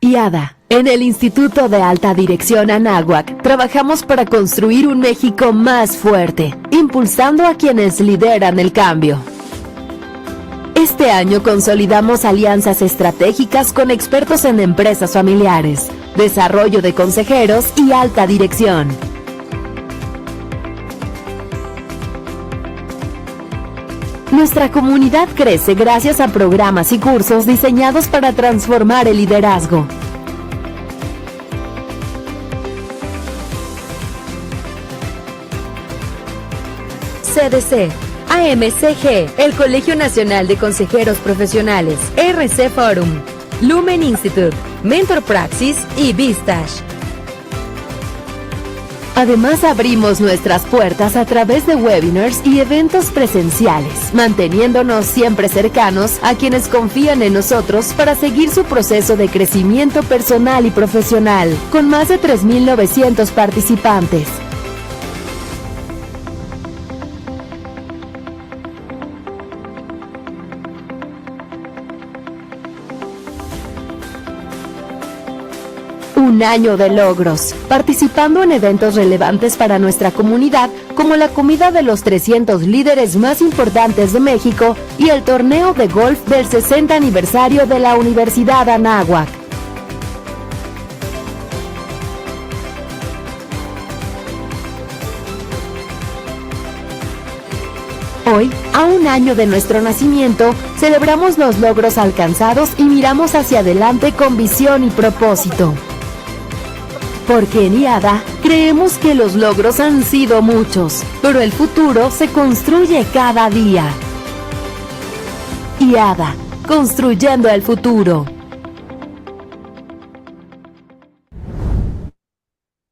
IADA. En el Instituto de Alta Dirección Anáhuac, trabajamos para construir un México más fuerte, impulsando a quienes lideran el cambio. Este año consolidamos alianzas estratégicas con expertos en empresas familiares, desarrollo de consejeros y alta dirección. Nuestra comunidad crece gracias a programas y cursos diseñados para transformar el liderazgo. CDC, AMCG, el Colegio Nacional de Consejeros Profesionales, RC Forum, Lumen Institute, Mentor Praxis y Vistage. Además, abrimos nuestras puertas a través de webinars y eventos presenciales, manteniéndonos siempre cercanos a quienes confían en nosotros para seguir su proceso de crecimiento personal y profesional, con más de 3,900 participantes. Un año de logros, participando en eventos relevantes para nuestra comunidad, como la comida de los 300 líderes más importantes de México y el torneo de golf del 60 aniversario de la Universidad Anáhuac. Hoy, a un año de nuestro nacimiento, celebramos los logros alcanzados y miramos hacia adelante con visión y propósito. Porque en IADA creemos que los logros han sido muchos, pero el futuro se construye cada día. IADA, construyendo el futuro.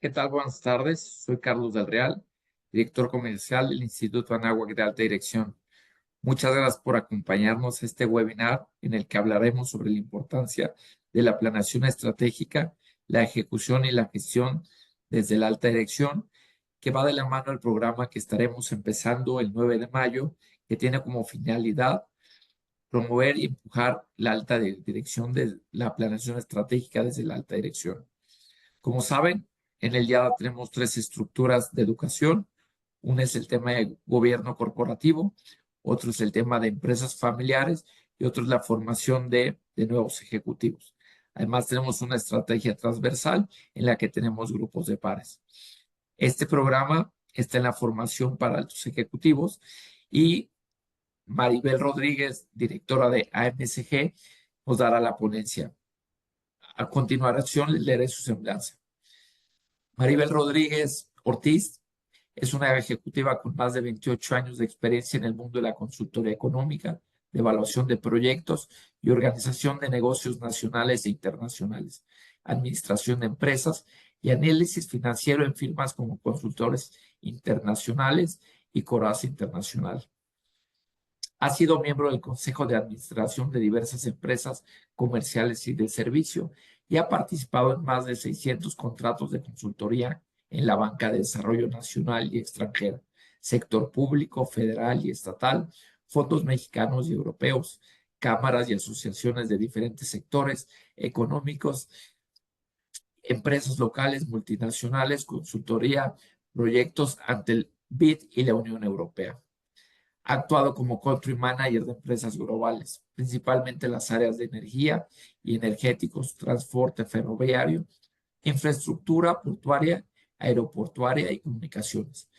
¿Qué tal? Buenas tardes. Soy Carlos del Real, director comercial del Instituto Anáhuac de Alta Dirección. Muchas gracias por acompañarnos a este webinar en el que hablaremos sobre la importancia de la planeación estratégica, la ejecución y la gestión desde la alta dirección, que va de la mano al programa que estaremos empezando el 9 de mayo, que tiene como finalidad promover y empujar la alta dirección de la planeación estratégica desde la alta dirección. Como saben, en el IADA tenemos 3 estructuras de educación. Una es el tema de gobierno corporativo, otro es el tema de empresas familiares y otro es la formación de nuevos ejecutivos. Además, tenemos una estrategia transversal en la que tenemos grupos de pares. Este programa está en la formación para altos ejecutivos y Maribel Rodríguez, directora de AMCG, nos dará la ponencia. A continuación, les leeré su semblanza. Maribel Rodríguez Ortiz es una ejecutiva con más de 28 años de experiencia en el mundo de la consultoría económica, de evaluación de proyectos y organización de negocios nacionales e internacionales, administración de empresas y análisis financiero en firmas como consultores internacionales y Coraz Internacional. Ha sido miembro del Consejo de Administración de diversas empresas comerciales y de servicio y ha participado en más de 600 contratos de consultoría en la banca de desarrollo nacional y extranjera, sector público, federal y estatal, fondos mexicanos y europeos, cámaras y asociaciones de diferentes sectores económicos, empresas locales, multinacionales, consultoría, proyectos ante el BID y la Unión Europea. Ha actuado como country manager de empresas globales, principalmente en las áreas de energía y energéticos, transporte ferroviario, infraestructura portuaria, aeroportuaria y comunicaciones.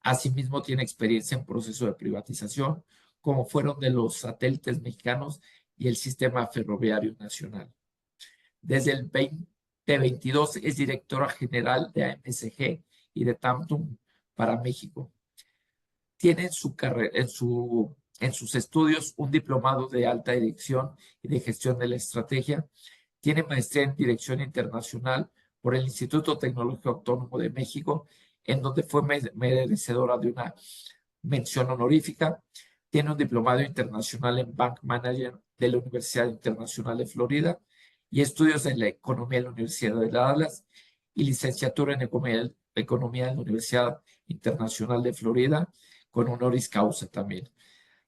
Asimismo, tiene experiencia en proceso de privatización, como fueron de los satélites mexicanos y el sistema ferroviario nacional. Desde el 2022 es directora general de AMCG y de Tamtum para México. Tiene en sus estudios un diplomado de alta dirección y de gestión de la estrategia. Tiene maestría en dirección internacional por el Instituto Tecnológico Autónomo de México, en donde fue merecedora de una mención honorífica. Tiene un diplomado internacional en Bank Manager de la Universidad Internacional de Florida y estudios en la economía de la Universidad de Dallas y licenciatura en economía de la Universidad Internacional de Florida con honoris causa también.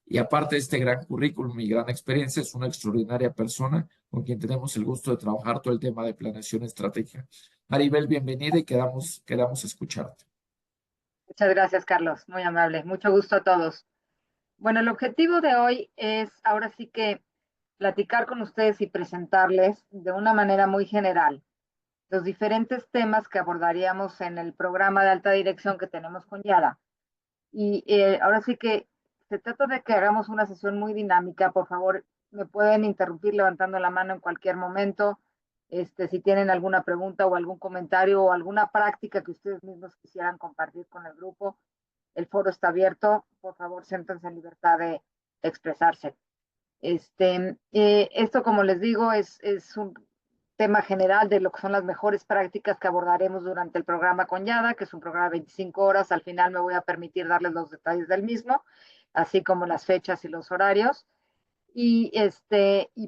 Y aparte de este gran currículum y gran experiencia, es una extraordinaria persona con quien tenemos el gusto de trabajar todo el tema de planeación estratégica. Maribel, bienvenida y quedamos a escucharte. Muchas gracias, Carlos. Muy amable. Mucho gusto a todos. Bueno, el objetivo de hoy es ahora sí que platicar con ustedes y presentarles de una manera muy general los diferentes temas que abordaríamos en el programa de alta dirección que tenemos con Yara. Y ahora sí que se trata de que hagamos una sesión muy dinámica. Por favor, me pueden interrumpir levantando la mano en cualquier momento. Si tienen alguna pregunta o algún comentario o alguna práctica que ustedes mismos quisieran compartir con el grupo, el foro está abierto. Por favor, siéntanse en libertad de expresarse. Esto, como les digo, es un tema general de lo que son las mejores prácticas que abordaremos durante el programa con Yada, que es un programa de 25 horas. Al final me voy a permitir darles los detalles del mismo, así como las fechas y los horarios. Y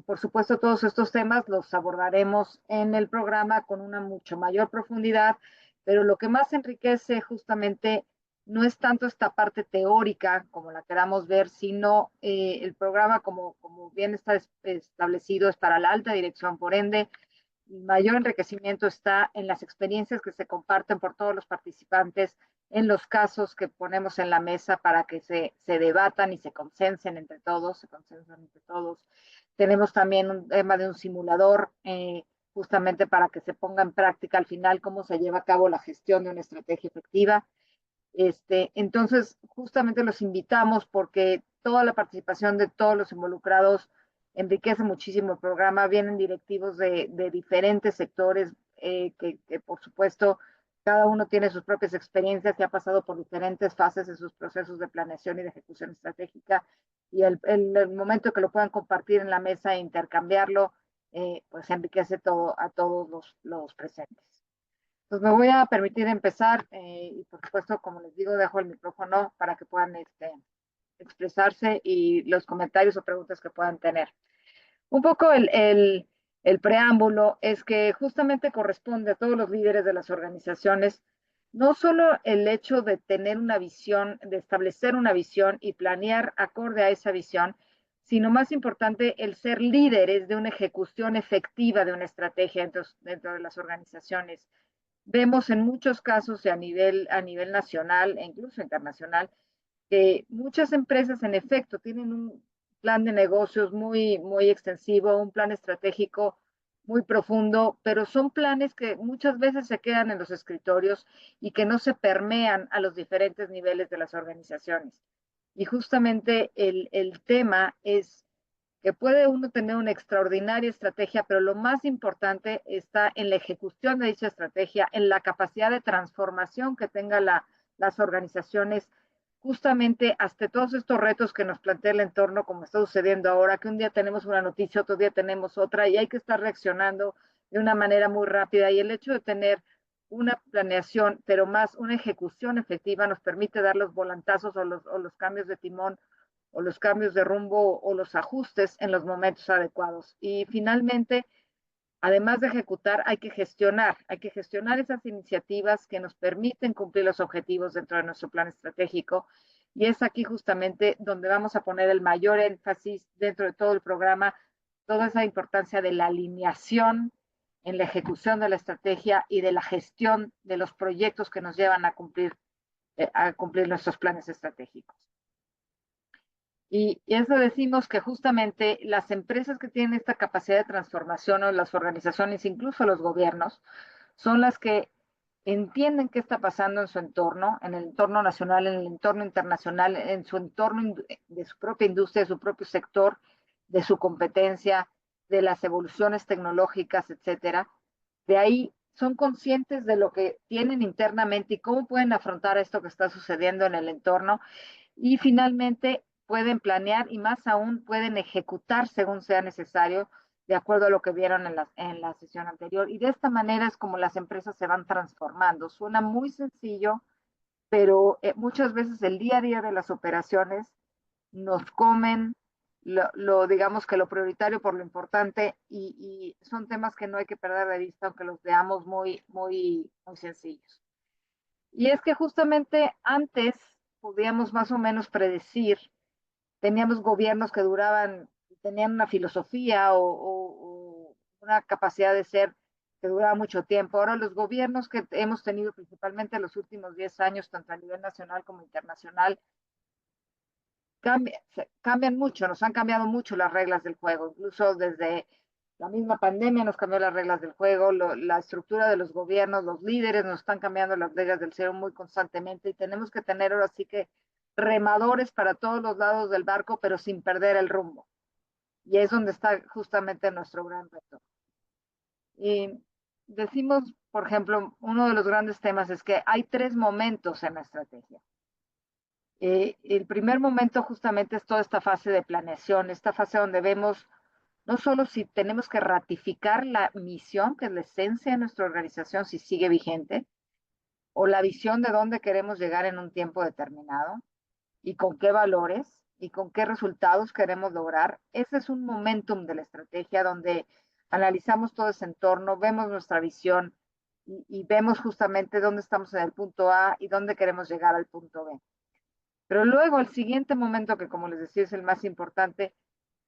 por supuesto, todos estos temas los abordaremos en el programa con una mucho mayor profundidad, pero lo que más enriquece justamente no es tanto esta parte teórica como la queramos ver, sino el programa como bien está establecido es para la alta dirección, por ende, el mayor enriquecimiento está en las experiencias que se comparten por todos los participantes, en los casos que ponemos en la mesa para que se debatan y se consensen entre todos, se consensan entre todos. Tenemos también un tema de un simulador, justamente para que se ponga en práctica al final cómo se lleva a cabo la gestión de una estrategia efectiva. Entonces, justamente los invitamos porque toda la participación de todos los involucrados enriquece muchísimo el programa. Vienen directivos de diferentes sectores que, por supuesto, cada uno tiene sus propias experiencias y ha pasado por diferentes fases en sus procesos de planeación y de ejecución estratégica. Y el momento que lo puedan compartir en la mesa e intercambiarlo, pues enriquece todo a todos los presentes. Pues me voy a permitir empezar y por supuesto, como les digo, dejo el micrófono para que puedan expresarse y los comentarios o preguntas que puedan tener. Un poco el preámbulo es que justamente corresponde a todos los líderes de las organizaciones, no solo el hecho de tener una visión, de establecer una visión y planear acorde a esa visión, sino más importante, el ser líderes de una ejecución efectiva de una estrategia dentro de las organizaciones. Vemos en muchos casos a nivel nacional e incluso internacional que muchas empresas en efecto tienen un plan de negocios muy extensivo, un plan estratégico muy profundo, pero son planes que muchas veces se quedan en los escritorios y que no se permean a los diferentes niveles de las organizaciones. Y justamente el tema es que puede uno tener una extraordinaria estrategia, pero lo más importante está en la ejecución de dicha estrategia, en la capacidad de transformación que tengan las organizaciones, justamente hasta todos estos retos que nos plantea el entorno, como está sucediendo ahora, que un día tenemos una noticia, otro día tenemos otra, y hay que estar reaccionando de una manera muy rápida. Y el hecho de tener una planeación, pero más una ejecución efectiva, nos permite dar los volantazos o los cambios de timón o los cambios de rumbo o los ajustes en los momentos adecuados. Y finalmente, además de ejecutar, hay que gestionar esas iniciativas que nos permiten cumplir los objetivos dentro de nuestro plan estratégico. Y es aquí justamente donde vamos a poner el mayor énfasis dentro de todo el programa, toda esa importancia de la alineación en la ejecución de la estrategia y de la gestión de los proyectos que nos llevan a cumplir nuestros planes estratégicos. Y eso decimos que justamente las empresas que tienen esta capacidad de transformación o las organizaciones, incluso los gobiernos, son las que entienden qué está pasando en su entorno, en el entorno nacional, en el entorno internacional, en su entorno de su propia industria, de su propio sector, de su competencia, de las evoluciones tecnológicas, etcétera. De ahí son conscientes de lo que tienen internamente y cómo pueden afrontar esto que está sucediendo en el entorno y finalmente pueden planear y más aún pueden ejecutar según sea necesario, de acuerdo a lo que vieron en la sesión anterior. Y de esta manera es como las empresas se van transformando. Suena muy sencillo, pero muchas veces el día a día de las operaciones nos comen digamos que lo prioritario por lo importante y son temas que no hay que perder de vista, aunque los veamos muy sencillos. Y es que justamente antes podíamos más o menos predecir, teníamos gobiernos que tenían una filosofía una capacidad de ser que dura mucho tiempo. Ahora los gobiernos que hemos tenido principalmente en los últimos 10 años, tanto a nivel nacional como internacional, cambian mucho, nos han cambiado mucho las reglas del juego, incluso desde la misma pandemia nos cambió las reglas del juego, la estructura de los gobiernos, los líderes nos están cambiando las reglas del juego muy constantemente y tenemos que tener ahora sí que remadores para todos los lados del barco, pero sin perder el rumbo. Y es donde está justamente nuestro gran reto. Y decimos, por ejemplo, uno de los grandes temas es que hay 3 momentos en la estrategia. El primer momento justamente es toda esta fase de planeación, esta fase donde vemos no solo si tenemos que ratificar la misión, que es la esencia de nuestra organización, si sigue vigente, o la visión de dónde queremos llegar en un tiempo determinado, y con qué valores, y con qué resultados queremos lograr. Ese es un momentum de la estrategia donde analizamos todo ese entorno, vemos nuestra visión y vemos justamente dónde estamos en el punto A y dónde queremos llegar al punto B. Pero luego el siguiente momento, que como les decía es el más importante,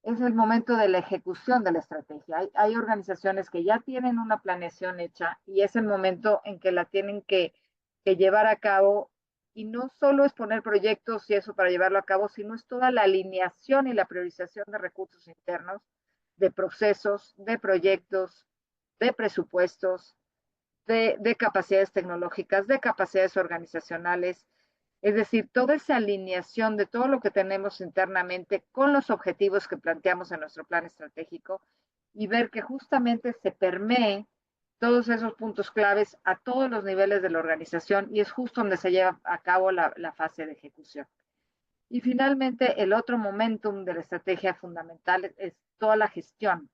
es el momento de la ejecución de la estrategia. Hay organizaciones que ya tienen una planeación hecha y es el momento en que la tienen que llevar a cabo. Y no solo es poner proyectos y eso para llevarlo a cabo, sino es toda la alineación y la priorización de recursos internos, de procesos, de proyectos, de presupuestos, de capacidades tecnológicas, de capacidades organizacionales, es decir, toda esa alineación de todo lo que tenemos internamente con los objetivos que planteamos en nuestro plan estratégico y ver que justamente se permee todos esos puntos claves a todos los niveles de la organización y es justo donde se lleva a cabo la fase de ejecución. Y finalmente, el otro momentum de la estrategia fundamental es toda la gestión.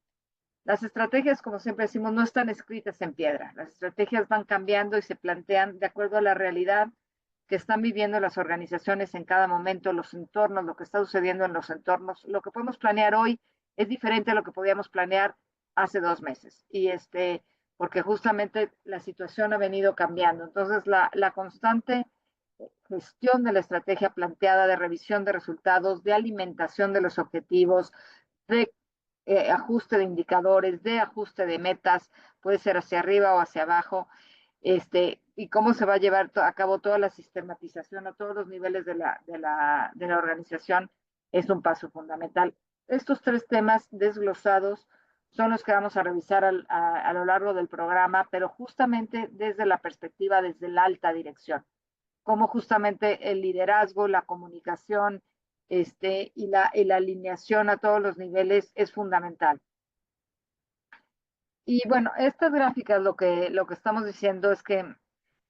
Las estrategias, como siempre decimos, no están escritas en piedra. Las estrategias van cambiando y se plantean de acuerdo a la realidad que están viviendo las organizaciones en cada momento, los entornos, lo que está sucediendo en los entornos. Lo que podemos planear hoy es diferente a lo que podíamos planear hace 2 meses. Porque justamente la situación ha venido cambiando. Entonces, la constante gestión de la estrategia planteada, de revisión de resultados, de alimentación de los objetivos, de ajuste de indicadores, de ajuste de metas, puede ser hacia arriba o hacia abajo, y cómo se va a llevar a cabo toda la sistematización a todos los niveles de la organización, es un paso fundamental. Estos 3 temas desglosados son los que vamos a revisar a lo largo del programa, pero justamente desde la perspectiva, desde la alta dirección, como justamente el liderazgo, la comunicación, y la alineación a todos los niveles es fundamental. Y bueno, estas gráficas lo que estamos diciendo es que,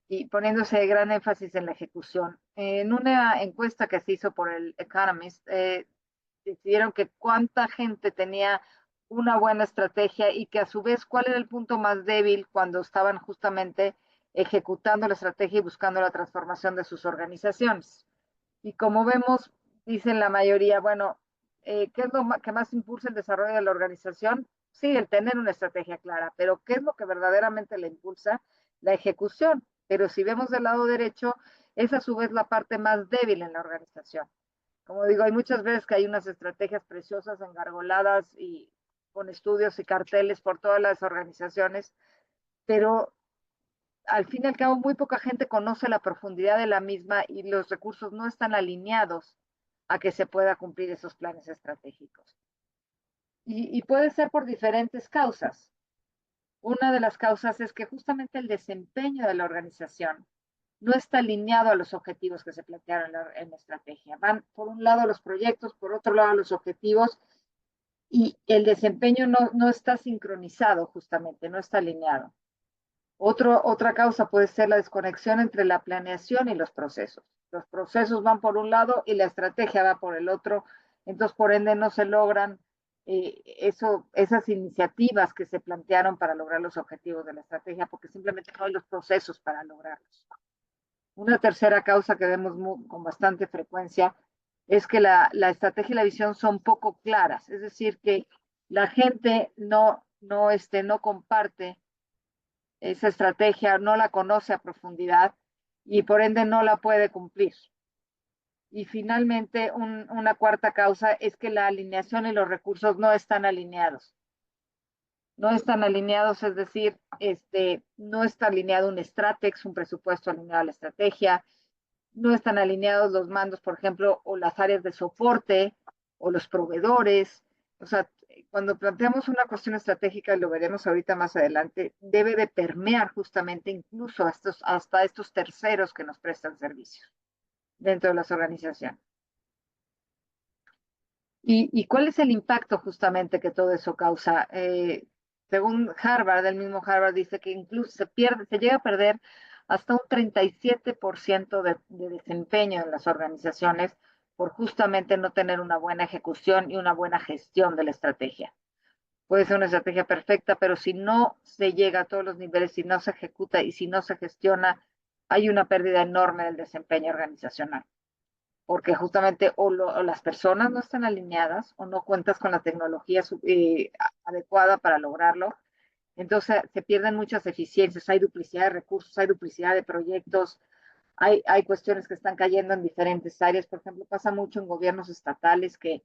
y poniéndose gran énfasis en la ejecución, en una encuesta que se hizo por el Economist, decidieron que cuánta gente tenía una buena estrategia y que a su vez cuál era el punto más débil cuando estaban justamente ejecutando la estrategia y buscando la transformación de sus organizaciones. Y como vemos, dicen la mayoría, bueno, ¿qué es lo que más impulsa el desarrollo de la organización? Sí, el tener una estrategia clara, pero ¿qué es lo que verdaderamente le impulsa? La ejecución. Pero si vemos del lado derecho, es a su vez la parte más débil en la organización. Como digo, hay muchas veces que hay unas estrategias preciosas, engargoladas y con estudios y carteles por todas las organizaciones, pero al fin y al cabo muy poca gente conoce la profundidad de la misma y los recursos no están alineados a que se pueda cumplir esos planes estratégicos. Y puede ser por diferentes causas. Una de las causas es que justamente el desempeño de la organización no está alineado a los objetivos que se plantearon en la estrategia. Van por un lado los proyectos, por otro lado los objetivos, y el desempeño no está sincronizado justamente, no está alineado. Otra causa puede ser la desconexión entre la planeación y los procesos. Los procesos van por un lado y la estrategia va por el otro, entonces por ende no se logran esas iniciativas que se plantearon para lograr los objetivos de la estrategia, porque simplemente no hay los procesos para lograrlos. Una tercera causa que vemos con bastante frecuencia es que la estrategia y la visión son poco claras, es decir, que la gente no comparte esa estrategia, no la conoce a profundidad y por ende no la puede cumplir. Y finalmente, una cuarta causa es que la alineación y los recursos no están alineados. no están alineados, es decir, no está alineado un Stratex, un presupuesto alineado a la estrategia, no están alineados los mandos, por ejemplo, o las áreas de soporte, o los proveedores. O sea, cuando planteamos una cuestión estratégica, y lo veremos ahorita más adelante, debe de permear justamente incluso hasta estos terceros que nos prestan servicios dentro de las organizaciones. ¿Y cuál es el impacto justamente que todo eso causa? Según Harvard, el mismo Harvard dice que incluso se llega a perder hasta un 37% de desempeño en las organizaciones por justamente no tener una buena ejecución y una buena gestión de la estrategia. Puede ser una estrategia perfecta, pero si no se llega a todos los niveles, si no se ejecuta y si no se gestiona, hay una pérdida enorme del desempeño organizacional porque justamente o las personas no están alineadas o no cuentas con la tecnología adecuada para lograrlo. Entonces se pierden muchas eficiencias, hay duplicidad de recursos, hay duplicidad de proyectos, hay cuestiones que están cayendo en diferentes áreas. Por ejemplo, pasa mucho en gobiernos estatales que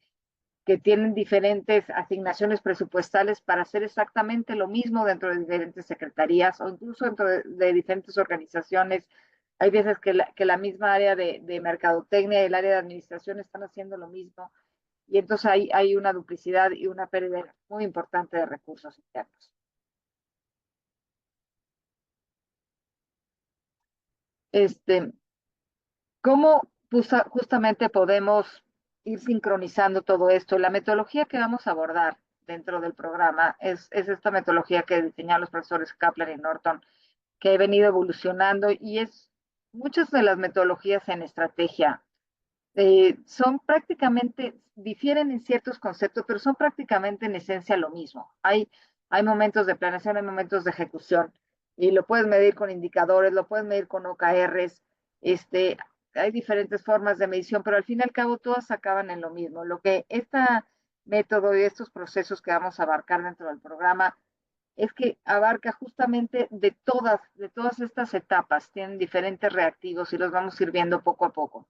tienen diferentes asignaciones presupuestales para hacer exactamente lo mismo dentro de diferentes secretarías o incluso dentro de diferentes organizaciones. Hay veces que la misma área de mercadotecnia y el área de administración están haciendo lo mismo y entonces hay una duplicidad y una pérdida muy importante de recursos internos. ¿Cómo justamente podemos ir sincronizando todo esto? La metodología que vamos a abordar dentro del programa es esta metodología que diseñaron los profesores Kaplan y Norton, que ha venido evolucionando y es muchas de las metodologías en estrategia son prácticamente, difieren en ciertos conceptos, pero son prácticamente en esencia lo mismo. Hay momentos de planeación, hay momentos de ejecución y lo puedes medir con indicadores, lo puedes medir con OKRs, hay diferentes formas de medición, pero al fin y al cabo todas acaban en lo mismo. Lo que este método y estos procesos que vamos a abarcar dentro del programa es que abarca justamente de todas estas etapas, tienen diferentes reactivos y los vamos a ir viendo poco a poco.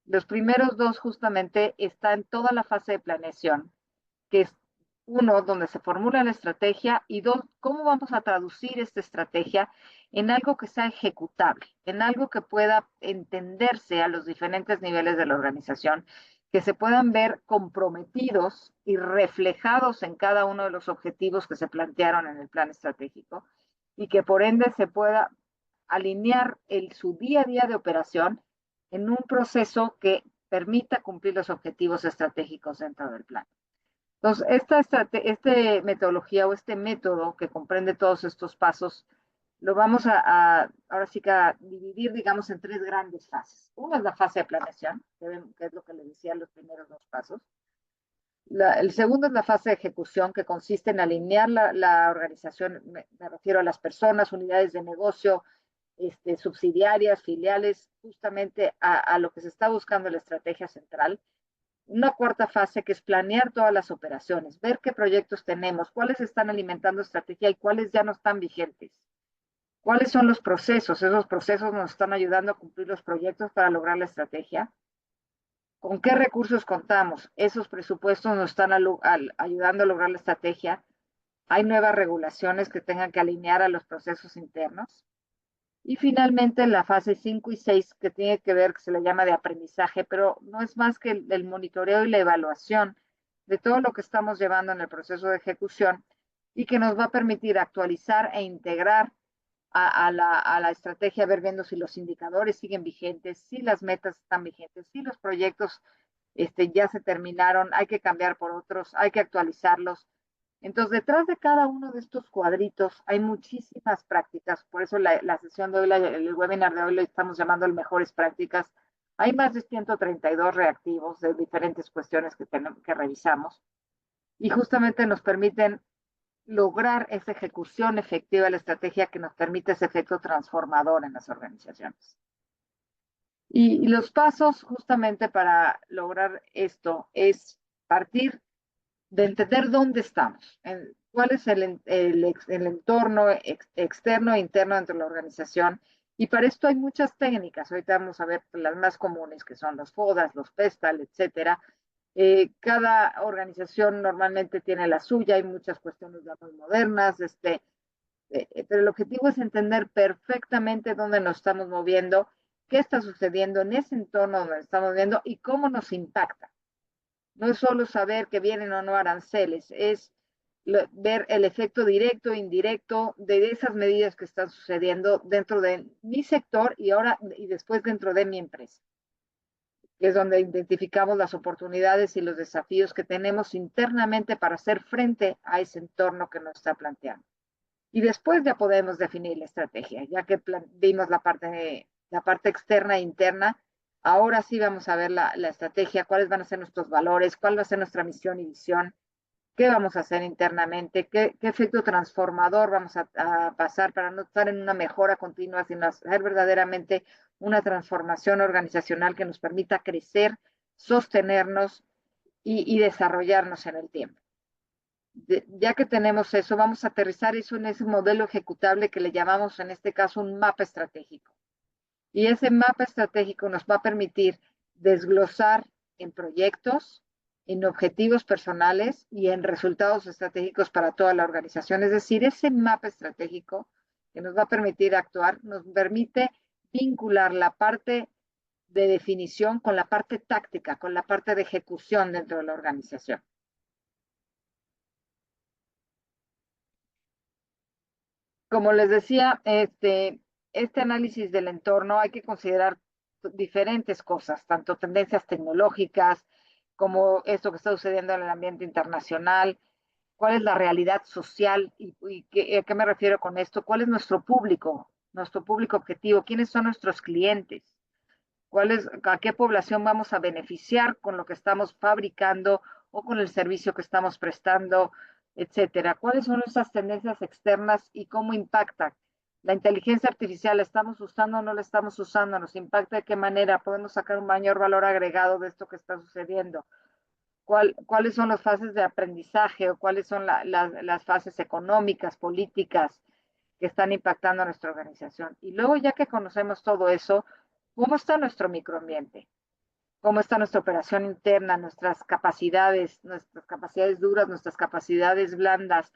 Los primeros dos justamente están en toda la fase de planeación, que es uno, donde se formula la estrategia y dos, cómo vamos a traducir esta estrategia en algo que sea ejecutable, en algo que pueda entenderse a los diferentes niveles de la organización, que se puedan ver comprometidos y reflejados en cada uno de los objetivos que se plantearon en el plan estratégico y que por ende se pueda alinear su día a día de operación en un proceso que permita cumplir los objetivos estratégicos dentro del plan. Entonces, esta metodología o este método que comprende todos estos pasos, lo vamos ahora sí que a dividir, digamos, en tres grandes fases. Una es la fase de planeación, que es lo que les decía en los primeros dos pasos. El segundo es la fase de ejecución, que consiste en alinear la organización, me refiero a las personas, unidades de negocio, subsidiarias, filiales, justamente a lo que se está buscando en la estrategia central. Una cuarta fase que es planear todas las operaciones, ver qué proyectos tenemos, cuáles están alimentando estrategia y cuáles ya no están vigentes. ¿Cuáles son los procesos? Esos procesos nos están ayudando a cumplir los proyectos para lograr la estrategia. ¿Con qué recursos contamos? Esos presupuestos nos están ayudando a lograr la estrategia. Hay nuevas regulaciones que tengan que alinear a los procesos internos. Y finalmente la fase 5 y 6 que tiene que ver, que se le llama de aprendizaje, pero no es más que el monitoreo y la evaluación de todo lo que estamos llevando en el proceso de ejecución y que nos va a permitir actualizar e integrar a la estrategia, ver viendo si los indicadores siguen vigentes, si las metas están vigentes, si los proyectos ya se terminaron, hay que cambiar por otros, hay que actualizarlos. Entonces, detrás de cada uno de estos cuadritos hay muchísimas prácticas, por eso la sesión de hoy, el webinar de hoy lo estamos llamando el mejores prácticas. Hay más de 132 reactivos de diferentes cuestiones que revisamos y justamente nos permiten lograr esa ejecución efectiva de la estrategia que nos permite ese efecto transformador en las organizaciones. Y los pasos justamente para lograr esto es partir de entender dónde estamos, cuál es el entorno externo e interno dentro de la organización. Y para esto hay muchas técnicas. Ahorita vamos a ver las más comunes, que son los FODAS, los PESTAL, etcétera, Cada organización normalmente tiene la suya, hay muchas cuestiones ya muy modernas, pero el objetivo es entender perfectamente dónde nos estamos moviendo, qué está sucediendo en ese entorno donde nos estamos moviendo y cómo nos impacta. No es solo saber que vienen o no aranceles, es ver el efecto directo e indirecto de esas medidas que están sucediendo dentro de mi sector y ahora y después dentro de mi empresa, que es donde identificamos las oportunidades y los desafíos que tenemos internamente para hacer frente a ese entorno que nos está planteando. Y después ya podemos definir la estrategia, ya que vimos la parte externa e interna. Ahora sí vamos a ver la estrategia, cuáles van a ser nuestros valores, cuál va a ser nuestra misión y visión, qué vamos a hacer internamente, qué efecto transformador vamos a pasar para no estar en una mejora continua, sino hacer verdaderamente una transformación organizacional que nos permita crecer, sostenernos y desarrollarnos en el tiempo. Ya que tenemos eso, vamos a aterrizar eso en ese modelo ejecutable que le llamamos en este caso un mapa estratégico. Y ese mapa estratégico nos va a permitir desglosar en proyectos, en objetivos personales y en resultados estratégicos para toda la organización. Es decir, ese mapa estratégico que nos va a permitir actuar, nos permite vincular la parte de definición con la parte táctica, con la parte de ejecución dentro de la organización. Como les decía, este análisis del entorno hay que considerar diferentes cosas, tanto tendencias tecnológicas como esto que está sucediendo en el ambiente internacional, cuál es la realidad social y a qué me refiero con esto, cuál es nuestro público objetivo, quiénes son nuestros clientes, a qué población vamos a beneficiar con lo que estamos fabricando o con el servicio que estamos prestando, etcétera. ¿Cuáles son nuestras tendencias externas y cómo impactan? La inteligencia artificial, ¿la estamos usando o no la estamos usando? ¿Nos impacta de qué manera? ¿Podemos sacar un mayor valor agregado de esto que está sucediendo? ¿Cuáles son las fases de aprendizaje o cuáles son las fases económicas, políticas que están impactando a nuestra organización? Y luego, ya que conocemos todo eso, ¿cómo está nuestro microambiente? ¿Cómo está nuestra operación interna, nuestras capacidades duras, nuestras capacidades blandas,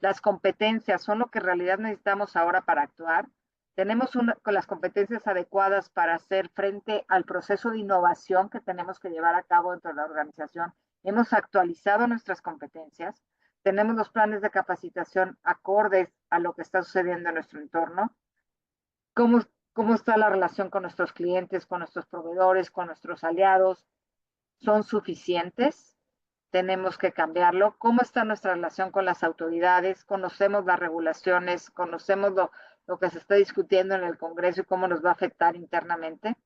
las competencias? ¿Son lo que en realidad necesitamos ahora para actuar? ¿Tenemos con las competencias adecuadas para hacer frente al proceso de innovación que tenemos que llevar a cabo dentro de la organización? ¿Hemos actualizado nuestras competencias? ¿Tenemos los planes de capacitación acordes a lo que está sucediendo en nuestro entorno? ¿Cómo, cómo está la relación con nuestros clientes, con nuestros proveedores, con nuestros aliados? ¿Son suficientes? Tenemos que cambiarlo. ¿Cómo está nuestra relación con las autoridades? ¿Conocemos las regulaciones? ¿Conocemos lo que se está discutiendo en el Congreso y cómo nos va a afectar internamente?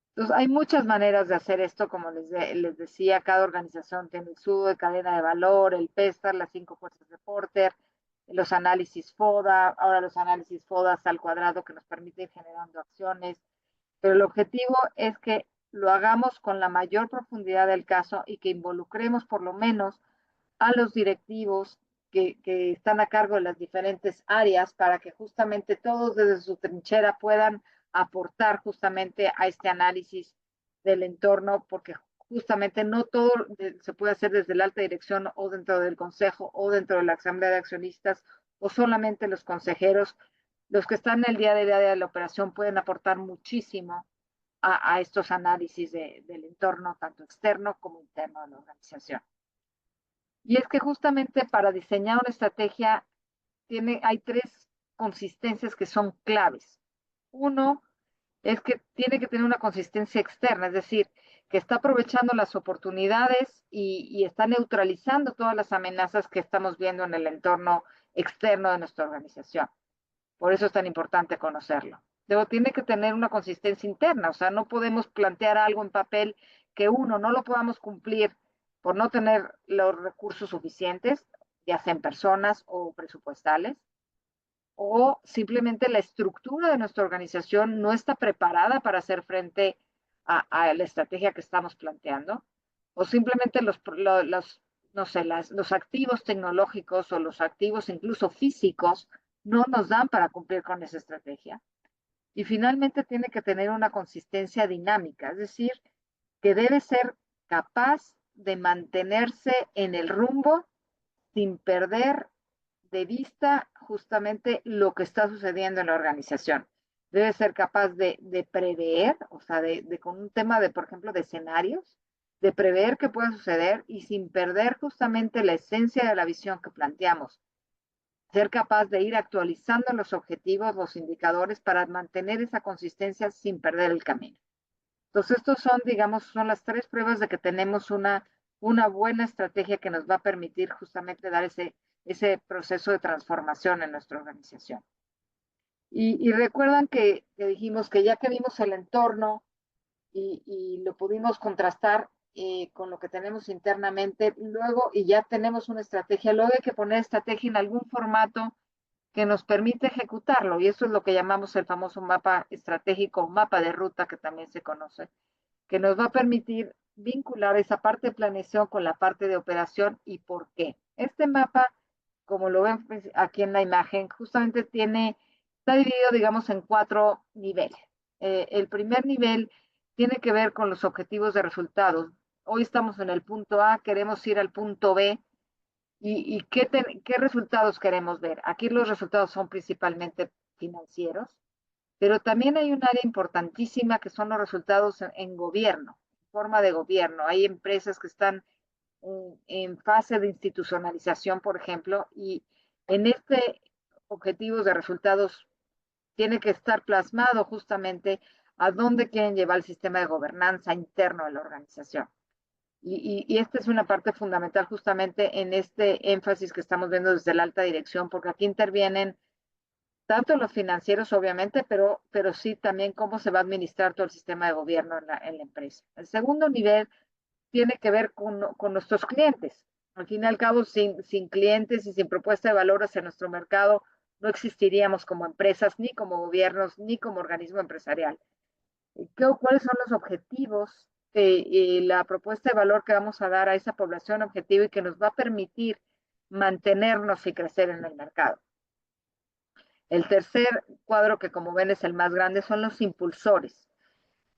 Entonces, hay muchas maneras de hacer esto, como les decía, cada organización tiene el sudo de cadena de valor, el PESTAR, las 5 fuerzas de Porter, los análisis FODA, ahora los análisis FODA al cuadrado que nos permite ir generando acciones, pero el objetivo es que lo hagamos con la mayor profundidad del caso y que involucremos por lo menos a los directivos que están a cargo de las diferentes áreas para que justamente todos desde su trinchera puedan aportar justamente a este análisis del entorno, porque justamente no todo se puede hacer desde la alta dirección o dentro del consejo o dentro de la asamblea de accionistas o solamente los consejeros. Los que están en el día a día de la operación pueden aportar muchísimo a estos análisis del entorno, tanto externo como interno de la organización. Y es que justamente para diseñar una estrategia hay 3 consistencias que son claves. Uno es que tiene que tener una consistencia externa, es decir, que está aprovechando las oportunidades y está neutralizando todas las amenazas que estamos viendo en el entorno externo de nuestra organización. Por eso es tan importante conocerlo. Luego tiene que tener una consistencia interna, o sea, no podemos plantear algo en papel que no lo podamos cumplir por no tener los recursos suficientes, ya sean personas o presupuestales, o simplemente la estructura de nuestra organización no está preparada para hacer frente a la estrategia que estamos planteando, o simplemente no sé, los activos tecnológicos o los activos incluso físicos no nos dan para cumplir con esa estrategia. Y finalmente tiene que tener una consistencia dinámica, es decir, que debe ser capaz de mantenerse en el rumbo sin perder de vista justamente lo que está sucediendo en la organización. Debe ser capaz de prever, o sea, con un tema de, por ejemplo, de escenarios, de prever qué puede suceder y sin perder justamente la esencia de la visión que planteamos. Ser capaz de ir actualizando los objetivos, los indicadores para mantener esa consistencia sin perder el camino. Entonces, estos son, digamos, son las 3 pruebas de que tenemos una buena estrategia que nos va a permitir justamente dar ese proceso de transformación en nuestra organización. Y recuerdan que dijimos que ya que vimos el entorno y lo pudimos contrastar con lo que tenemos internamente, luego, y ya tenemos una estrategia, luego hay que poner estrategia en algún formato que nos permite ejecutarlo, y eso es lo que llamamos el famoso mapa estratégico, mapa de ruta, que también se conoce, que nos va a permitir vincular esa parte de planeación con la parte de operación y por qué. Este mapa, como lo ven aquí en la imagen, justamente está dividido, digamos, en 4 niveles. El primer nivel tiene que ver con los objetivos de resultados. Hoy estamos en el punto A, queremos ir al punto B, y qué resultados queremos ver. Aquí los resultados son principalmente financieros, pero también hay un área importantísima que son los resultados en gobierno, en forma de gobierno. Hay empresas que están en fase de institucionalización, por ejemplo, y en este objetivo de resultados tiene que estar plasmado justamente a dónde quieren llevar el sistema de gobernanza interno de la organización. Y esta es una parte fundamental justamente en este énfasis que estamos viendo desde la alta dirección, porque aquí intervienen tanto los financieros, obviamente, pero sí también cómo se va a administrar todo el sistema de gobierno en la empresa. El segundo nivel tiene que ver con nuestros clientes. Al fin y al cabo, sin clientes y sin propuesta de valor hacia nuestro mercado, no existiríamos como empresas, ni como gobiernos, ni como organismo empresarial. ¿Cuáles son los objetivos y la propuesta de valor que vamos a dar a esa población objetivo y que nos va a permitir mantenernos y crecer en el mercado? El tercer cuadro, que como ven es el más grande, son los impulsores.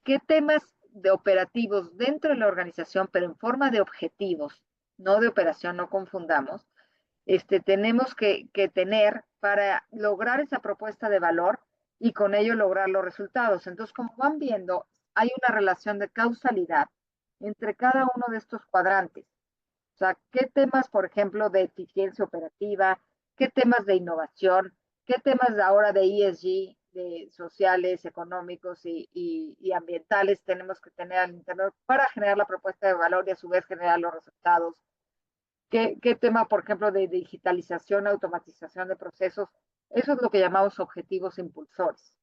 ¿Qué temas de operativos dentro de la organización, pero en forma de objetivos, no de operación, no confundamos, tenemos que tener para lograr esa propuesta de valor y con ello lograr los resultados? Entonces, como van viendo, hay una relación de causalidad entre cada uno de estos cuadrantes. O sea, ¿qué temas, por ejemplo, de eficiencia operativa? ¿Qué temas de innovación? ¿Qué temas de ahora de ESG, de sociales, económicos y ambientales tenemos que tener al interior para generar la propuesta de valor y a su vez generar los resultados? ¿Qué tema, por ejemplo, de digitalización, automatización de procesos? Eso es lo que llamamos objetivos impulsores.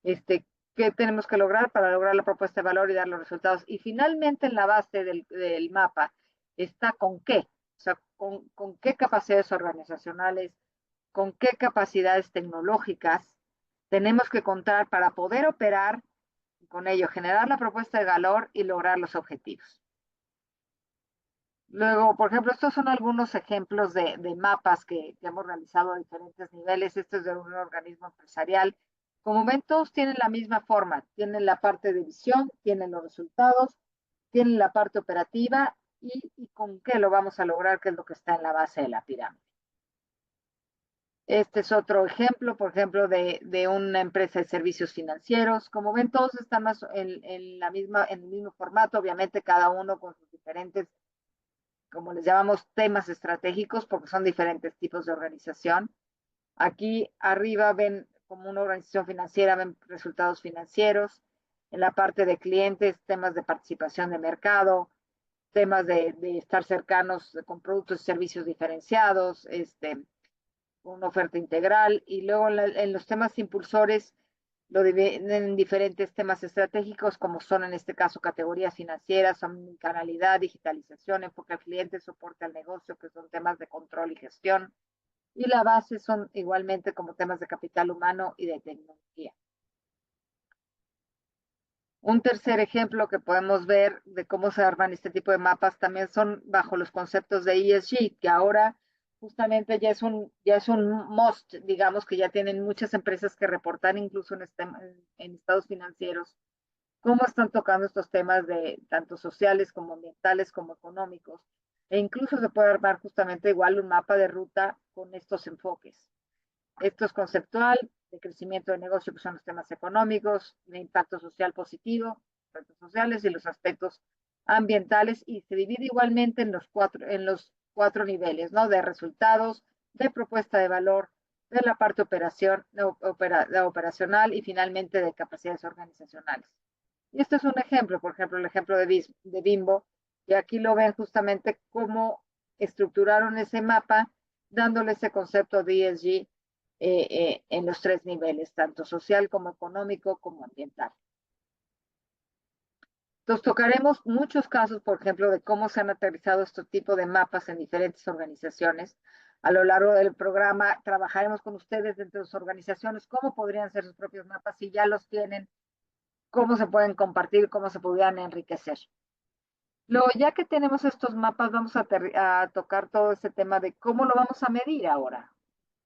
¿Qué tenemos que lograr para lograr la propuesta de valor y dar los resultados? Y finalmente, en la base del mapa está con qué, o sea, con qué capacidades organizacionales, con qué capacidades tecnológicas tenemos que contar para poder operar y con ello generar la propuesta de valor y lograr los objetivos. Luego, por ejemplo, estos son algunos ejemplos de mapas que hemos realizado a diferentes niveles. Este es de un organismo empresarial. Como ven, todos tienen la misma forma. Tienen la parte de visión, tienen los resultados, tienen la parte operativa y con qué lo vamos a lograr, que es lo que está en la base de la pirámide. Este es otro ejemplo, por ejemplo, de una empresa de servicios financieros. Como ven, todos están más en el mismo formato, obviamente cada uno con sus diferentes, como les llamamos, temas estratégicos, porque son diferentes tipos de organización. Aquí arriba ven como una organización financiera, ven resultados financieros. En la parte de clientes, temas de participación de mercado, temas de estar cercanos con productos y servicios diferenciados, una oferta integral. Y luego en los temas impulsores lo dividen en diferentes temas estratégicos, como son en este caso categorías financieras, omnicanalidad, digitalización, enfoque al cliente, soporte al negocio, que son temas de control y gestión. Y la base son igualmente como temas de capital humano y de tecnología. Un tercer ejemplo que podemos ver de cómo se arman este tipo de mapas también son bajo los conceptos de ESG, que ahora justamente ya es un must, digamos, que ya tienen muchas empresas que reportar incluso en estados financieros cómo están tocando estos temas de tanto sociales como ambientales como económicos. E incluso se puede armar justamente igual un mapa de ruta con estos enfoques. Esto es conceptual, de crecimiento de negocio, que son los temas económicos, de impacto social positivo, aspectos sociales y los aspectos ambientales, y se divide igualmente en los cuatro niveles, ¿no? De resultados, de propuesta de valor, de la parte de operacional y finalmente de capacidades organizacionales. Y este es un ejemplo, por ejemplo, el ejemplo de Bimbo, y aquí lo ven justamente cómo estructuraron ese mapa, dándole ese concepto de ESG en los tres niveles, tanto social como económico como ambiental. Entonces tocaremos muchos casos, por ejemplo, de cómo se han aterrizado este tipo de mapas en diferentes organizaciones. A lo largo del programa trabajaremos con ustedes dentro de sus organizaciones, cómo podrían ser sus propios mapas, si ya los tienen, cómo se pueden compartir, cómo se podrían enriquecer. Luego, ya que tenemos estos mapas, vamos a tocar todo ese tema de cómo lo vamos a medir ahora.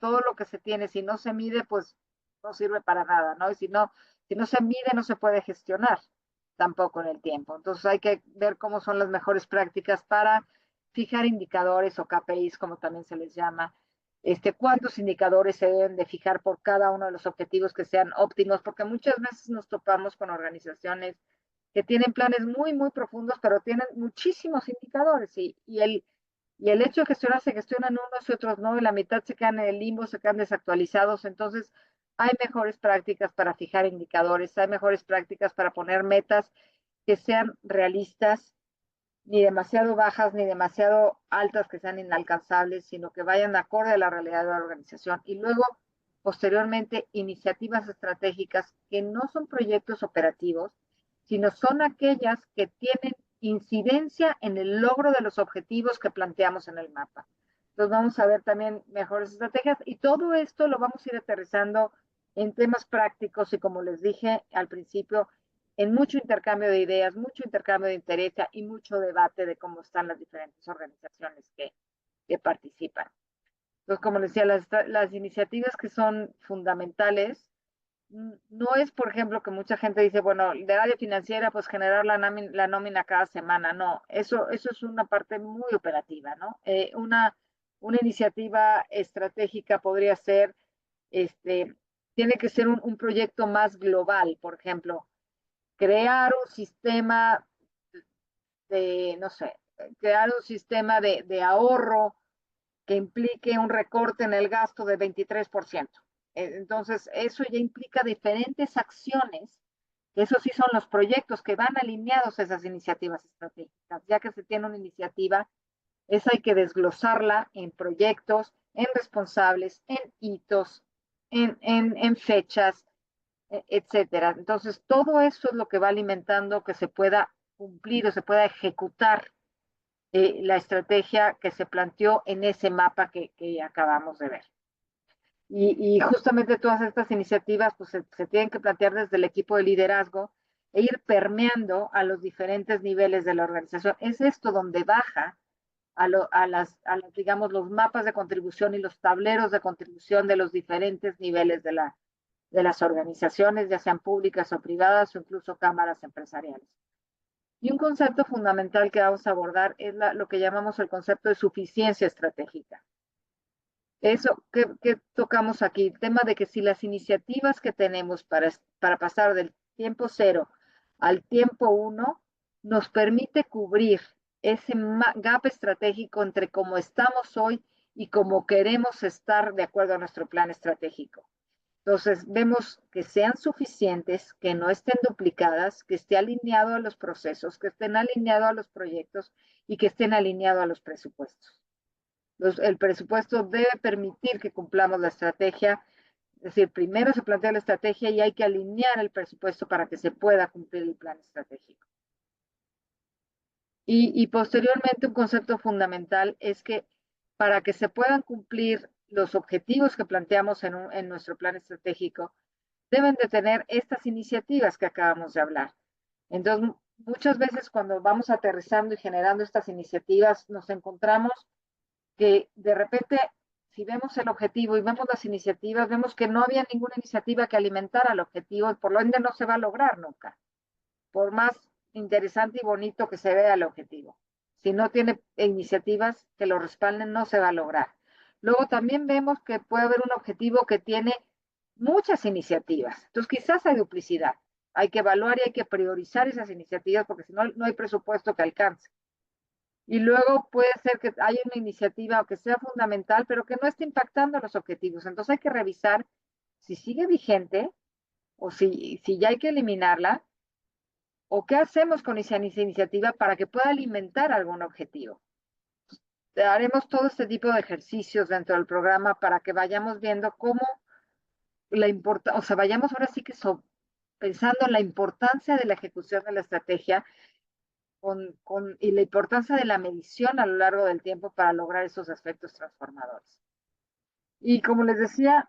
Todo lo que se tiene, si no se mide, pues no sirve para nada, ¿no? Y si no se mide, no se puede gestionar tampoco en el tiempo. Entonces hay que ver cómo son las mejores prácticas para fijar indicadores o KPIs, como también se les llama. Cuántos indicadores se deben de fijar por cada uno de los objetivos que sean óptimos, porque muchas veces nos topamos con organizaciones que tienen planes muy, muy profundos, pero tienen muchísimos indicadores y el hecho de gestionar se gestionan unos y otros no, y la mitad se quedan en el limbo, se quedan desactualizados. Entonces, hay mejores prácticas para fijar indicadores, hay mejores prácticas para poner metas que sean realistas, ni demasiado bajas, ni demasiado altas que sean inalcanzables, sino que vayan acorde a la realidad de la organización. Y luego, posteriormente, iniciativas estratégicas que no son proyectos operativos, sino son aquellas que tienen incidencia en el logro de los objetivos que planteamos en el mapa. Entonces vamos a ver también mejores estrategias y todo esto lo vamos a ir aterrizando en temas prácticos y como les dije al principio, en mucho intercambio de ideas, mucho intercambio de interés y mucho debate de cómo están las diferentes organizaciones que participan. Entonces, como les decía, las iniciativas que son fundamentales no es, por ejemplo, que mucha gente dice, bueno, de área financiera, pues generar la nómina cada semana. No, eso es una parte muy operativa, ¿no? Una iniciativa estratégica podría ser, este, tiene que ser un proyecto más global, por ejemplo, crear un sistema no sé, crear un sistema de ahorro que implique un recorte en el gasto de 23%. Entonces, eso ya implica diferentes acciones, que eso sí son los proyectos que van alineados a esas iniciativas estratégicas. Ya que se tiene una iniciativa, esa hay que desglosarla en proyectos, en responsables, en hitos, en fechas, etcétera. Entonces, todo eso es lo que va alimentando que se pueda cumplir o se pueda ejecutar la estrategia que se planteó en ese mapa que acabamos de ver. Y justamente todas estas iniciativas pues, se tienen que plantear desde el equipo de liderazgo e ir permeando a los diferentes niveles de la organización. Es esto donde baja digamos, los mapas de contribución y los tableros de contribución de los diferentes niveles de las organizaciones, ya sean públicas o privadas o incluso cámaras empresariales. Y un concepto fundamental que vamos a abordar es lo que llamamos el concepto de suficiencia estratégica. Eso que tocamos aquí, el tema de que si las iniciativas que tenemos para pasar del tiempo cero al tiempo uno nos permite cubrir ese gap estratégico entre cómo estamos hoy y cómo queremos estar de acuerdo a nuestro plan estratégico. Entonces, vemos que sean suficientes, que no estén duplicadas, que esté alineado a los procesos, que estén alineados a los proyectos y que estén alineados a los presupuestos. El presupuesto debe permitir que cumplamos la estrategia, es decir, primero se plantea la estrategia y hay que alinear el presupuesto para que se pueda cumplir el plan estratégico. Y posteriormente un concepto fundamental es que para que se puedan cumplir los objetivos que planteamos en nuestro plan estratégico, deben de tener estas iniciativas que acabamos de hablar. Entonces, muchas veces cuando vamos aterrizando y generando estas iniciativas, nos encontramos que de repente, si vemos el objetivo y vemos las iniciativas, vemos que no había ninguna iniciativa que alimentara el objetivo y por lo ende no se va a lograr nunca. por más interesante y bonito que se vea el objetivo. Si no tiene iniciativas que lo respalden, no se va a lograr. Luego también vemos que puede haber un objetivo que tiene muchas iniciativas. Entonces quizás hay duplicidad. Hay que evaluar y hay que priorizar esas iniciativas porque si no, no hay presupuesto que alcance. Y luego puede ser que haya una iniciativa que sea fundamental, pero que no esté impactando los objetivos. Entonces hay que revisar si sigue vigente o si ya hay que eliminarla o qué hacemos con esa iniciativa para que pueda alimentar algún objetivo. Haremos todo este tipo de ejercicios dentro del programa para que vayamos viendo cómo o sea, vayamos ahora sí que pensando en la importancia de la ejecución de la estrategia y la importancia de la medición a lo largo del tiempo para lograr esos efectos transformadores. Y como les decía,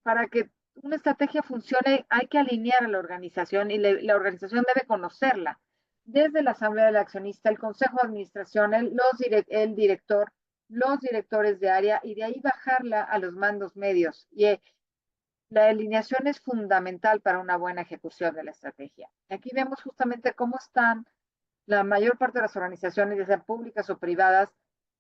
para que una estrategia funcione hay que alinear a la organización y la organización debe conocerla. Desde la Asamblea del Accionista, el Consejo de Administración, el director, los directores de área y de ahí bajarla a los mandos medios. Y la alineación es fundamental para una buena ejecución de la estrategia. Aquí vemos justamente cómo están la mayor parte de las organizaciones, ya sean públicas o privadas,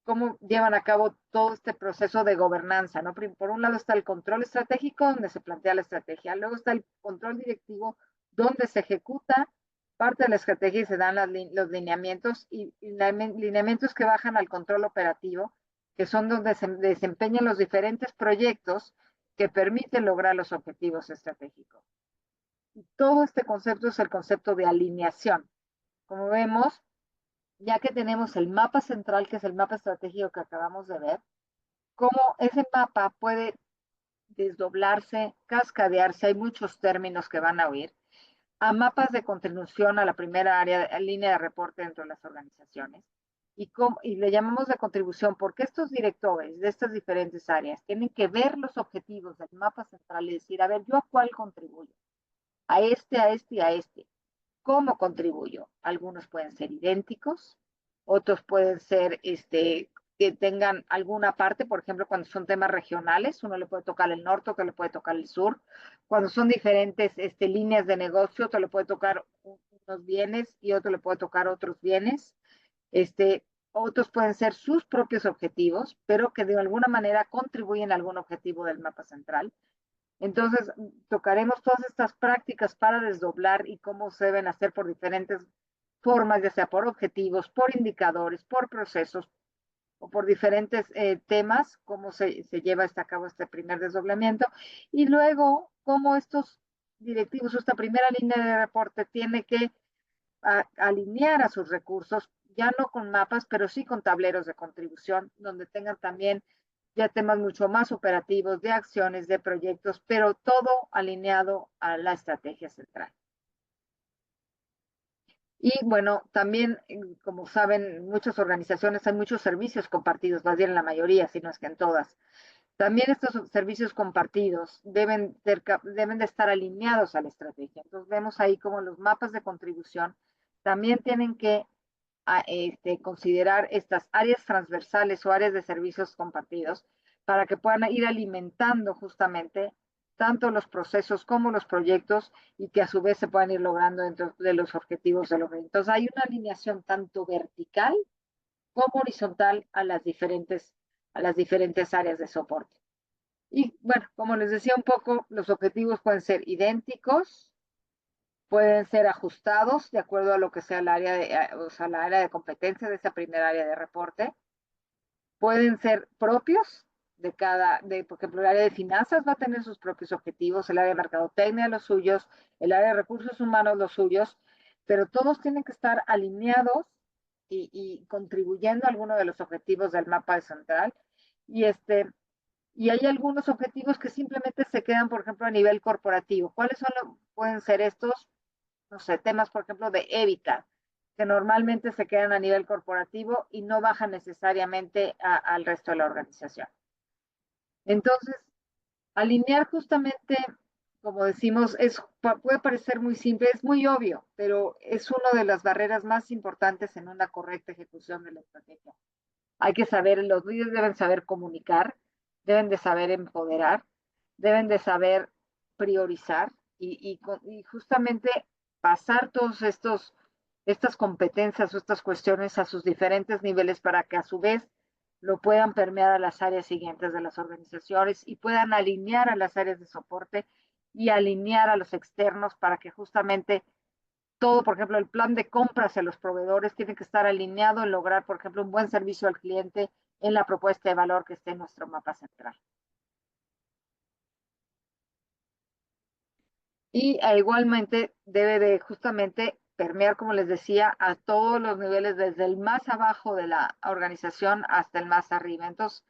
cómo llevan a cabo todo este proceso de gobernanza, ¿no? Por un lado está el control estratégico, donde se plantea la estrategia, luego está el control directivo, donde se ejecuta parte de la estrategia y se dan los lineamientos y lineamientos que bajan al control operativo, que son donde se desempeñan los diferentes proyectos que permiten lograr los objetivos estratégicos. Y todo este concepto es el concepto de alineación. Como vemos, ya que tenemos el mapa central, que es el mapa estratégico que acabamos de ver, cómo ese mapa puede desdoblarse, cascadearse, hay muchos términos que van a oír, a mapas de contribución a la primera línea de reporte dentro de las organizaciones. Y le llamamos de contribución porque estos directores de estas diferentes áreas tienen que ver los objetivos del mapa central y decir, a ver, ¿yo a cuál contribuyo? A este, a este y a este. ¿Cómo contribuyo? Algunos pueden ser idénticos, otros pueden ser que tengan alguna parte, por ejemplo, cuando son temas regionales, uno le puede tocar el norte, otro le puede tocar el sur. Cuando son diferentes líneas de negocio, otro le puede tocar unos bienes y otro le puede tocar otros bienes. Otros pueden ser sus propios objetivos, pero que de alguna manera contribuyen a algún objetivo del mapa central. Entonces, tocaremos todas estas prácticas para desdoblar y cómo se deben hacer por diferentes formas, ya sea por objetivos, por indicadores, por procesos o por diferentes temas, cómo se lleva a cabo este primer desdoblamiento. Y luego, cómo estos directivos, esta primera línea de reporte tiene que alinear a sus recursos, ya no con mapas, pero sí con tableros de contribución, donde tengan también ya temas mucho más operativos, de acciones, de proyectos, pero todo alineado a la estrategia central. Y bueno, también, como saben, muchas organizaciones hay muchos servicios compartidos, más bien en la mayoría, si no es que en todas. También estos servicios compartidos deben de estar alineados a la estrategia. Entonces vemos ahí como los mapas de contribución también tienen que considerar estas áreas transversales o áreas de servicios compartidos para que puedan ir alimentando justamente tanto los procesos como los proyectos y que a su vez se puedan ir logrando dentro de los objetivos de los proyectos. Entonces hay una alineación tanto vertical como horizontal a las diferentes áreas de soporte. Y bueno, como les decía un poco, los objetivos pueden ser idénticos, pueden ser ajustados de acuerdo a lo que sea el área la área de competencia de esa primera área de reporte. Pueden ser propios por ejemplo, el área de finanzas va a tener sus propios objetivos, el área de mercadotecnia los suyos, el área de recursos humanos los suyos, pero todos tienen que estar alineados y contribuyendo a alguno de los objetivos del mapa central. Y hay algunos objetivos que simplemente se quedan, por ejemplo, a nivel corporativo. ¿Cuáles pueden ser estos? No sé, temas, por ejemplo, de EBITDA, que normalmente se quedan a nivel corporativo y no bajan necesariamente al resto de la organización. Entonces, alinear justamente, como decimos, puede parecer muy simple, es muy obvio, pero es una de las barreras más importantes en una correcta ejecución de la estrategia. Hay que saber, los líderes deben saber comunicar, deben de saber empoderar, deben de saber priorizar y justamente pasar todos estas competencias o estas cuestiones a sus diferentes niveles para que a su vez lo puedan permear a las áreas siguientes de las organizaciones y puedan alinear a las áreas de soporte y alinear a los externos para que justamente todo, por ejemplo, el plan de compras a los proveedores tiene que estar alineado en lograr, por ejemplo, un buen servicio al cliente en la propuesta de valor que esté en nuestro mapa central. Y igualmente debe de justamente permear, como les decía, a todos los niveles, desde el más abajo de la organización hasta el más arriba. Entonces,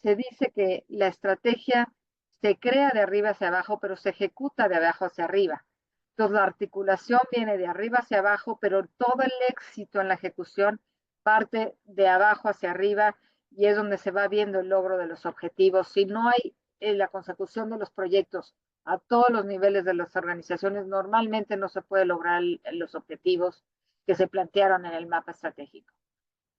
se dice que la estrategia se crea de arriba hacia abajo, pero se ejecuta de abajo hacia arriba. Entonces, la articulación viene de arriba hacia abajo, pero todo el éxito en la ejecución parte de abajo hacia arriba y es donde se va viendo el logro de los objetivos. Si no hay la consecución de los proyectos a todos los niveles de las organizaciones, normalmente no se puede lograr los objetivos que se plantearon en el mapa estratégico.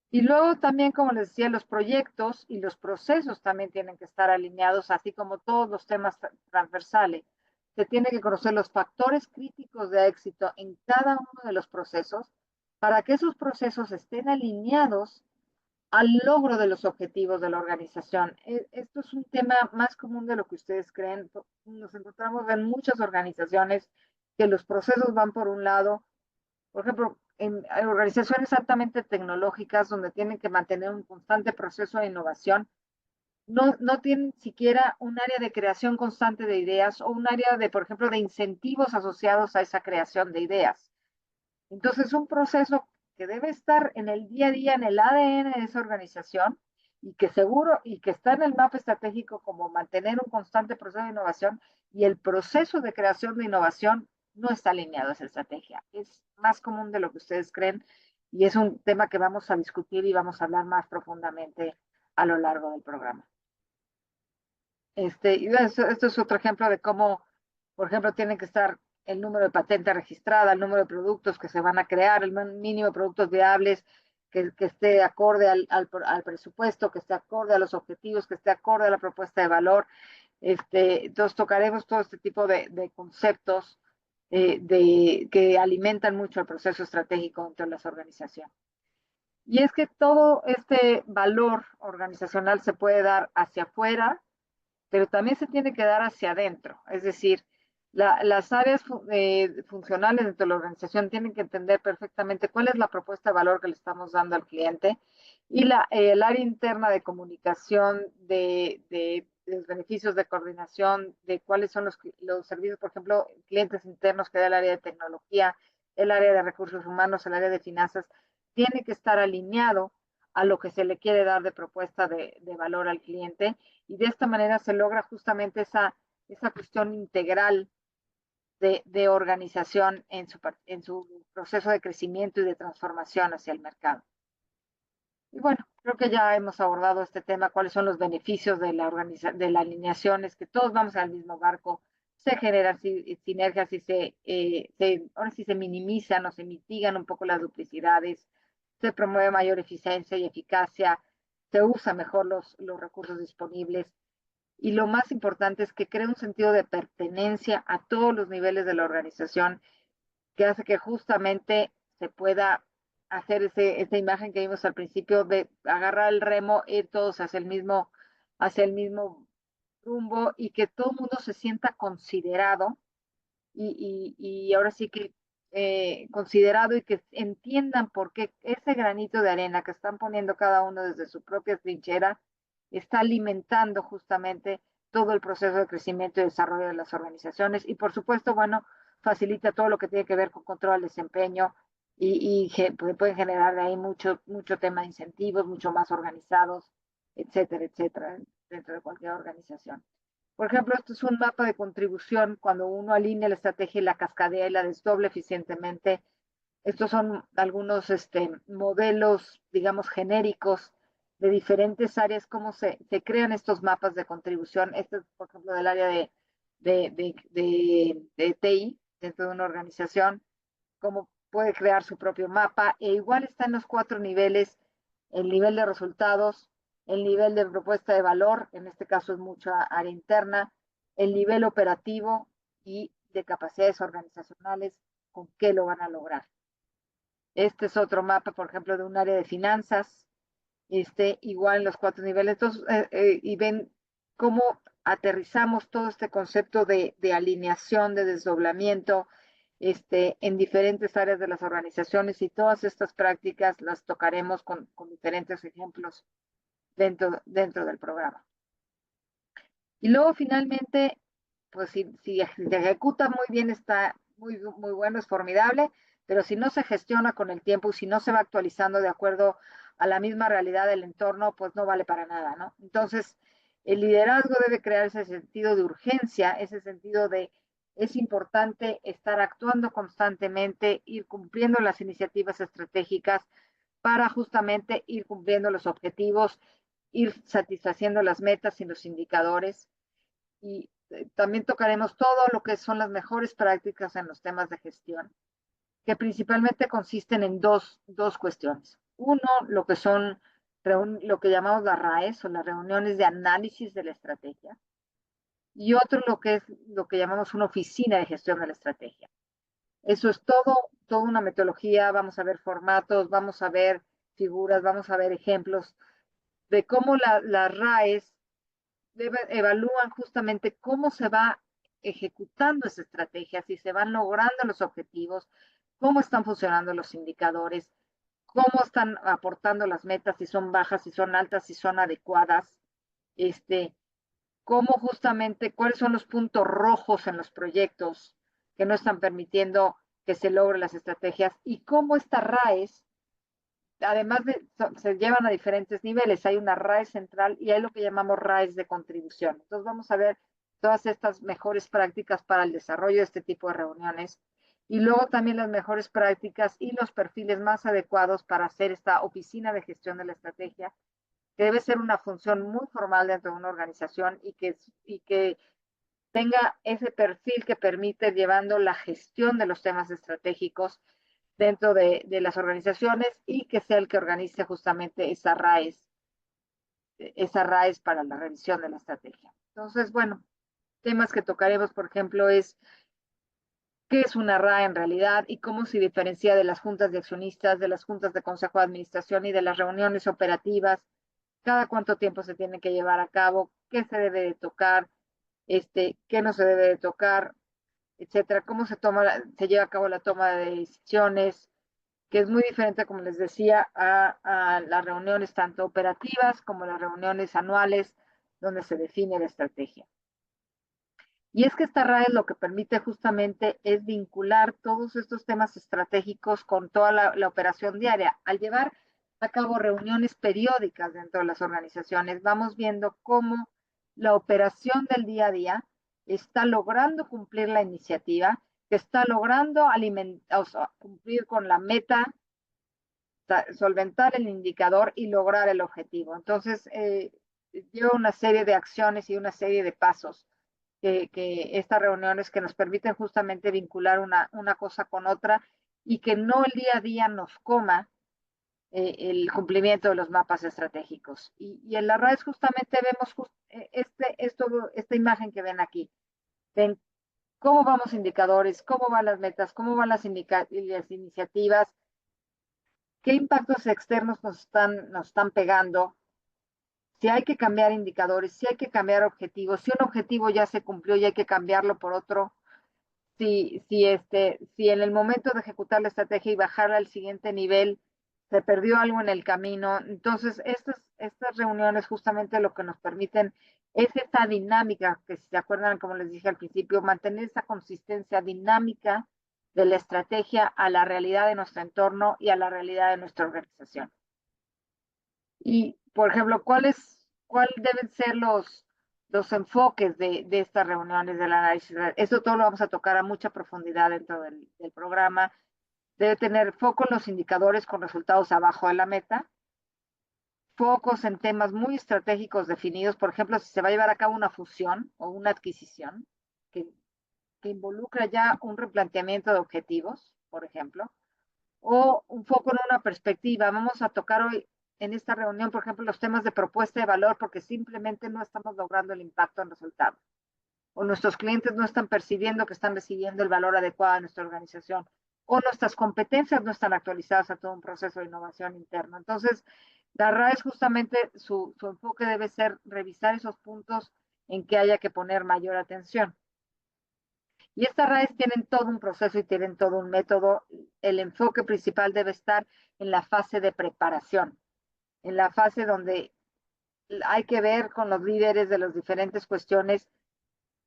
Y luego también, como les decía, los proyectos y los procesos también tienen que estar alineados, así como todos los temas transversales. Se tiene que conocer los factores críticos de éxito en cada uno de los procesos para que esos procesos estén alineados al logro de los objetivos de la organización. Esto es un tema más común de lo que ustedes creen. Nos encontramos en muchas organizaciones que los procesos van por un lado, por ejemplo, en organizaciones altamente tecnológicas donde tienen que mantener un constante proceso de innovación, no tienen siquiera un área de creación constante de ideas o un área de, por ejemplo, de incentivos asociados a esa creación de ideas. Entonces, un proceso que debe estar en el día a día, en el ADN de esa organización y que seguro y que está en el mapa estratégico como mantener un constante proceso de innovación y el proceso de creación de innovación no está alineado a esa estrategia. Es más común de lo que ustedes creen y es un tema que vamos a discutir y vamos a hablar más profundamente a lo largo del programa. Esto es otro ejemplo de cómo, por ejemplo, tiene que estar el número de patentes registradas, el número de productos que se van a crear, el mínimo de productos viables, que esté acorde al presupuesto, que esté acorde a los objetivos, que esté acorde a la propuesta de valor. Entonces tocaremos todo este tipo de conceptos que alimentan mucho el proceso estratégico dentro de las organizaciones. Y es que todo este valor organizacional se puede dar hacia afuera, pero también se tiene que dar hacia adentro. Es decir, las áreas funcionales dentro de la organización tienen que entender perfectamente cuál es la propuesta de valor que le estamos dando al cliente y el área interna de comunicación, de los beneficios de coordinación, de cuáles son los servicios, por ejemplo, clientes internos que da el área de tecnología, el área de recursos humanos, el área de finanzas, tiene que estar alineado a lo que se le quiere dar de propuesta de valor al cliente y de esta manera se logra justamente esa cuestión integral de organización en su proceso de crecimiento y de transformación hacia el mercado. Y bueno, creo que ya hemos abordado este tema, cuáles son los beneficios de la alineación, es que todos vamos al mismo barco, se generan sinergias y ahora sí se minimizan o se mitigan un poco las duplicidades, se promueve mayor eficiencia y eficacia, se usa mejor los recursos disponibles y lo más importante es que crea un sentido de pertenencia a todos los niveles de la organización que hace que justamente se pueda hacer esa imagen que vimos al principio de agarrar el remo, ir todos hacia el mismo rumbo y que todo el mundo se sienta considerado y ahora sí que considerado y que entiendan por qué ese granito de arena que están poniendo cada uno desde su propia trinchera está alimentando justamente todo el proceso de crecimiento y desarrollo de las organizaciones y por supuesto, bueno, facilita todo lo que tiene que ver con control del desempeño pueden generar de ahí mucho tema de incentivos, mucho más organizados, etcétera, dentro de cualquier organización. Por ejemplo, esto es un mapa de contribución cuando uno alinea la estrategia y la cascadea y la desdobla eficientemente. Estos son algunos modelos, digamos, genéricos de diferentes áreas, cómo se crean estos mapas de contribución. Este es, por ejemplo, del área de TI dentro de una organización, cómo puede crear su propio mapa. E igual está en los 4 niveles, el nivel de resultados, el nivel de propuesta de valor, en este caso es mucha área interna, el nivel operativo y de capacidades organizacionales, con qué lo van a lograr. Este es otro mapa, por ejemplo, de un área de finanzas, igual en los 4 niveles. Entonces, y ven cómo aterrizamos todo este concepto de alineación, de desdoblamiento, en diferentes áreas de las organizaciones, y todas estas prácticas las tocaremos con diferentes ejemplos dentro del programa. Y luego finalmente, pues si se ejecuta muy bien, está muy, muy bueno, es formidable, pero si no se gestiona con el tiempo y si no se va actualizando de acuerdo a la misma realidad del entorno, pues no vale para nada, ¿no? Entonces, el liderazgo debe crear ese sentido de urgencia, ese sentido de es importante estar actuando constantemente, ir cumpliendo las iniciativas estratégicas para justamente ir cumpliendo los objetivos, ir satisfaciendo las metas y los indicadores. Y también tocaremos todo lo que son las mejores prácticas en los temas de gestión, que principalmente consisten en dos cuestiones. Uno, lo que son lo que llamamos las RAEs o las reuniones de análisis de la estrategia. Y otro, lo que es lo que llamamos una oficina de gestión de la estrategia. Eso es toda una metodología. Vamos a ver formatos, vamos a ver figuras, vamos a ver ejemplos de cómo las RAEs evalúan justamente cómo se va ejecutando esa estrategia, si se van logrando los objetivos, cómo están funcionando los indicadores, cómo están aportando las metas, si son bajas, si son altas, si son adecuadas, cómo justamente, cuáles son los puntos rojos en los proyectos que no están permitiendo que se logren las estrategias, y cómo estas RAEs, además se llevan a diferentes niveles. Hay una RAE central y hay lo que llamamos RAEs de contribución. Entonces vamos a ver todas estas mejores prácticas para el desarrollo de este tipo de reuniones, y luego también las mejores prácticas y los perfiles más adecuados para hacer esta oficina de gestión de la estrategia, que debe ser una función muy formal dentro de una organización y que tenga ese perfil que permite llevando la gestión de los temas estratégicos dentro de las organizaciones, y que sea el que organice justamente esa RAEs para la revisión de la estrategia. Entonces, bueno, temas que tocaremos, por ejemplo, es qué es una RAE en realidad y cómo se diferencia de las juntas de accionistas, de las juntas de consejo de administración y de las reuniones operativas, cada cuánto tiempo se tiene que llevar a cabo, qué se debe de tocar, qué no se debe de tocar, etcétera, cómo se lleva a cabo la toma de decisiones, que es muy diferente, como les decía, a las reuniones tanto operativas como las reuniones anuales donde se define la estrategia. Y es que esta RAE lo que permite justamente es vincular todos estos temas estratégicos con toda la operación diaria. Al llevar a cabo reuniones periódicas dentro de las organizaciones, vamos viendo cómo la operación del día a día está logrando cumplir la iniciativa, que está logrando cumplir con la meta, solventar el indicador y lograr el objetivo. Entonces, lleva una serie de acciones y una serie de pasos que estas reuniones que nos permiten justamente vincular una cosa con otra, y que no el día a día nos coma el cumplimiento de los mapas estratégicos. Y en la RAES justamente vemos esta imagen que ven aquí. Ven cómo van los indicadores, cómo van las metas, cómo van las iniciativas, qué impactos externos nos están pegando, si hay que cambiar indicadores, si hay que cambiar objetivos, si un objetivo ya se cumplió y hay que cambiarlo por otro, si en el momento de ejecutar la estrategia y bajarla al siguiente nivel se perdió algo en el camino. Entonces, estas reuniones justamente lo que nos permiten es esa dinámica, que si se acuerdan, como les dije al principio, mantener esa consistencia dinámica de la estrategia a la realidad de nuestro entorno y a la realidad de nuestra organización. Y, por ejemplo, ¿cuáles deben ser los enfoques de estas reuniones del análisis? Esto todo lo vamos a tocar a mucha profundidad dentro del programa. Debe tener foco en los indicadores con resultados abajo de la meta, focos en temas muy estratégicos definidos, por ejemplo, si se va a llevar a cabo una fusión o una adquisición que involucra ya un replanteamiento de objetivos, por ejemplo, o un foco en una perspectiva. Vamos a tocar hoy en esta reunión, por ejemplo, los temas de propuesta de valor, porque simplemente no estamos logrando el impacto en resultados, o nuestros clientes no están percibiendo que están recibiendo el valor adecuado a nuestra organización. o nuestras competencias no están actualizadas a todo un proceso de innovación interno. Entonces, la RAE justamente su enfoque debe ser revisar esos puntos en que haya que poner mayor atención. Y estas RAEs tienen todo un proceso y tienen todo un método. El enfoque principal debe estar en la fase de preparación, en la fase donde hay que ver con los líderes de las diferentes cuestiones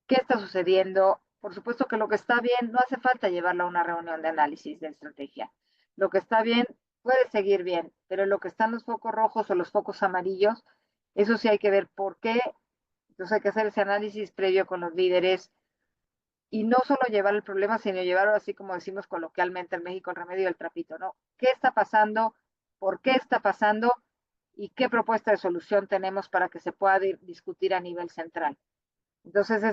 qué está sucediendo. Por supuesto que lo que está bien no hace falta llevarlo a una reunión de análisis de estrategia. Lo que está bien puede seguir bien, pero lo que están los focos rojos o los focos amarillos, eso sí hay que ver por qué. Entonces hay que hacer ese análisis previo con los líderes y no solo llevar el problema, sino llevarlo así como decimos coloquialmente en México, el remedio del trapito, ¿no? ¿Qué está pasando? ¿Por qué está pasando? ¿Y qué propuesta de solución tenemos para que se pueda discutir a nivel central? Entonces, con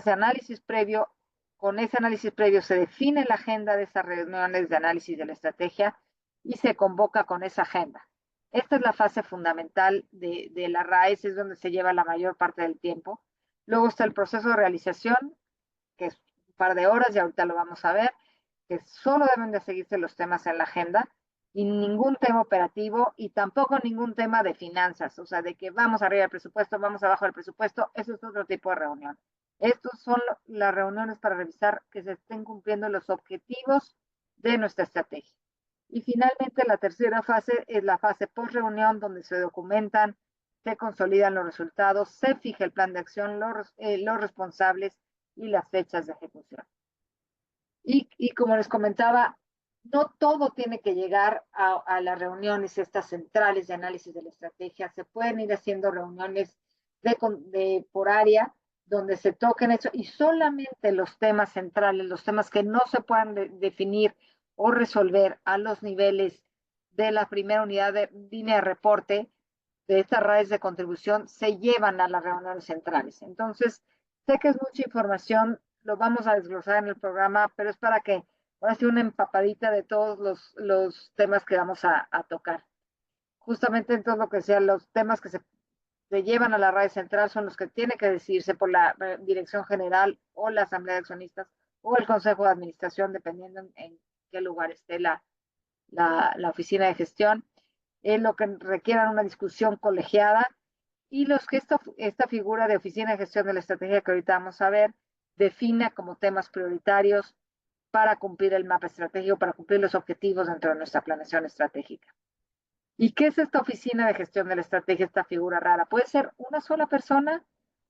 ese análisis previo se define la agenda de esas reuniones de análisis de la estrategia y se convoca con esa agenda. Esta es la fase fundamental de la RAES, es donde se lleva la mayor parte del tiempo. Luego está el proceso de realización, que es un par de horas y ahorita lo vamos a ver, que solo deben de seguirse los temas en la agenda y ningún tema operativo y tampoco ningún tema de finanzas, o sea, de que vamos arriba del presupuesto, vamos abajo del presupuesto, eso es otro tipo de reunión. Estos son las reuniones para revisar que se estén cumpliendo los objetivos de nuestra estrategia. Y finalmente la tercera fase es la fase post reunión donde se documentan, se consolidan los resultados, se fija el plan de acción, los responsables y las fechas de ejecución. Y como les comentaba, no todo tiene que llegar a las reuniones estas centrales de análisis de la estrategia. Se pueden ir haciendo reuniones por área donde se toquen eso y solamente los temas centrales, los temas que no se puedan definir o resolver a los niveles de la primera unidad de línea de reporte de estas redes de contribución se llevan a las reuniones centrales. Entonces, sé que es mucha información, lo vamos a desglosar en el programa, pero es para que ahora sí una empapadita de todos los temas que vamos a tocar. Justamente en todo lo que sean los temas que se llevan a la red central son los que tiene que decidirse por la dirección general o la asamblea de accionistas o el consejo de administración, dependiendo en qué lugar esté la oficina de gestión, en lo que requieran una discusión colegiada y los que esta figura de oficina de gestión de la estrategia que ahorita vamos a ver defina como temas prioritarios para cumplir el mapa estratégico, para cumplir los objetivos dentro de nuestra planeación estratégica. ¿Y qué es esta oficina de gestión de la estrategia, esta figura rara? Puede ser una sola persona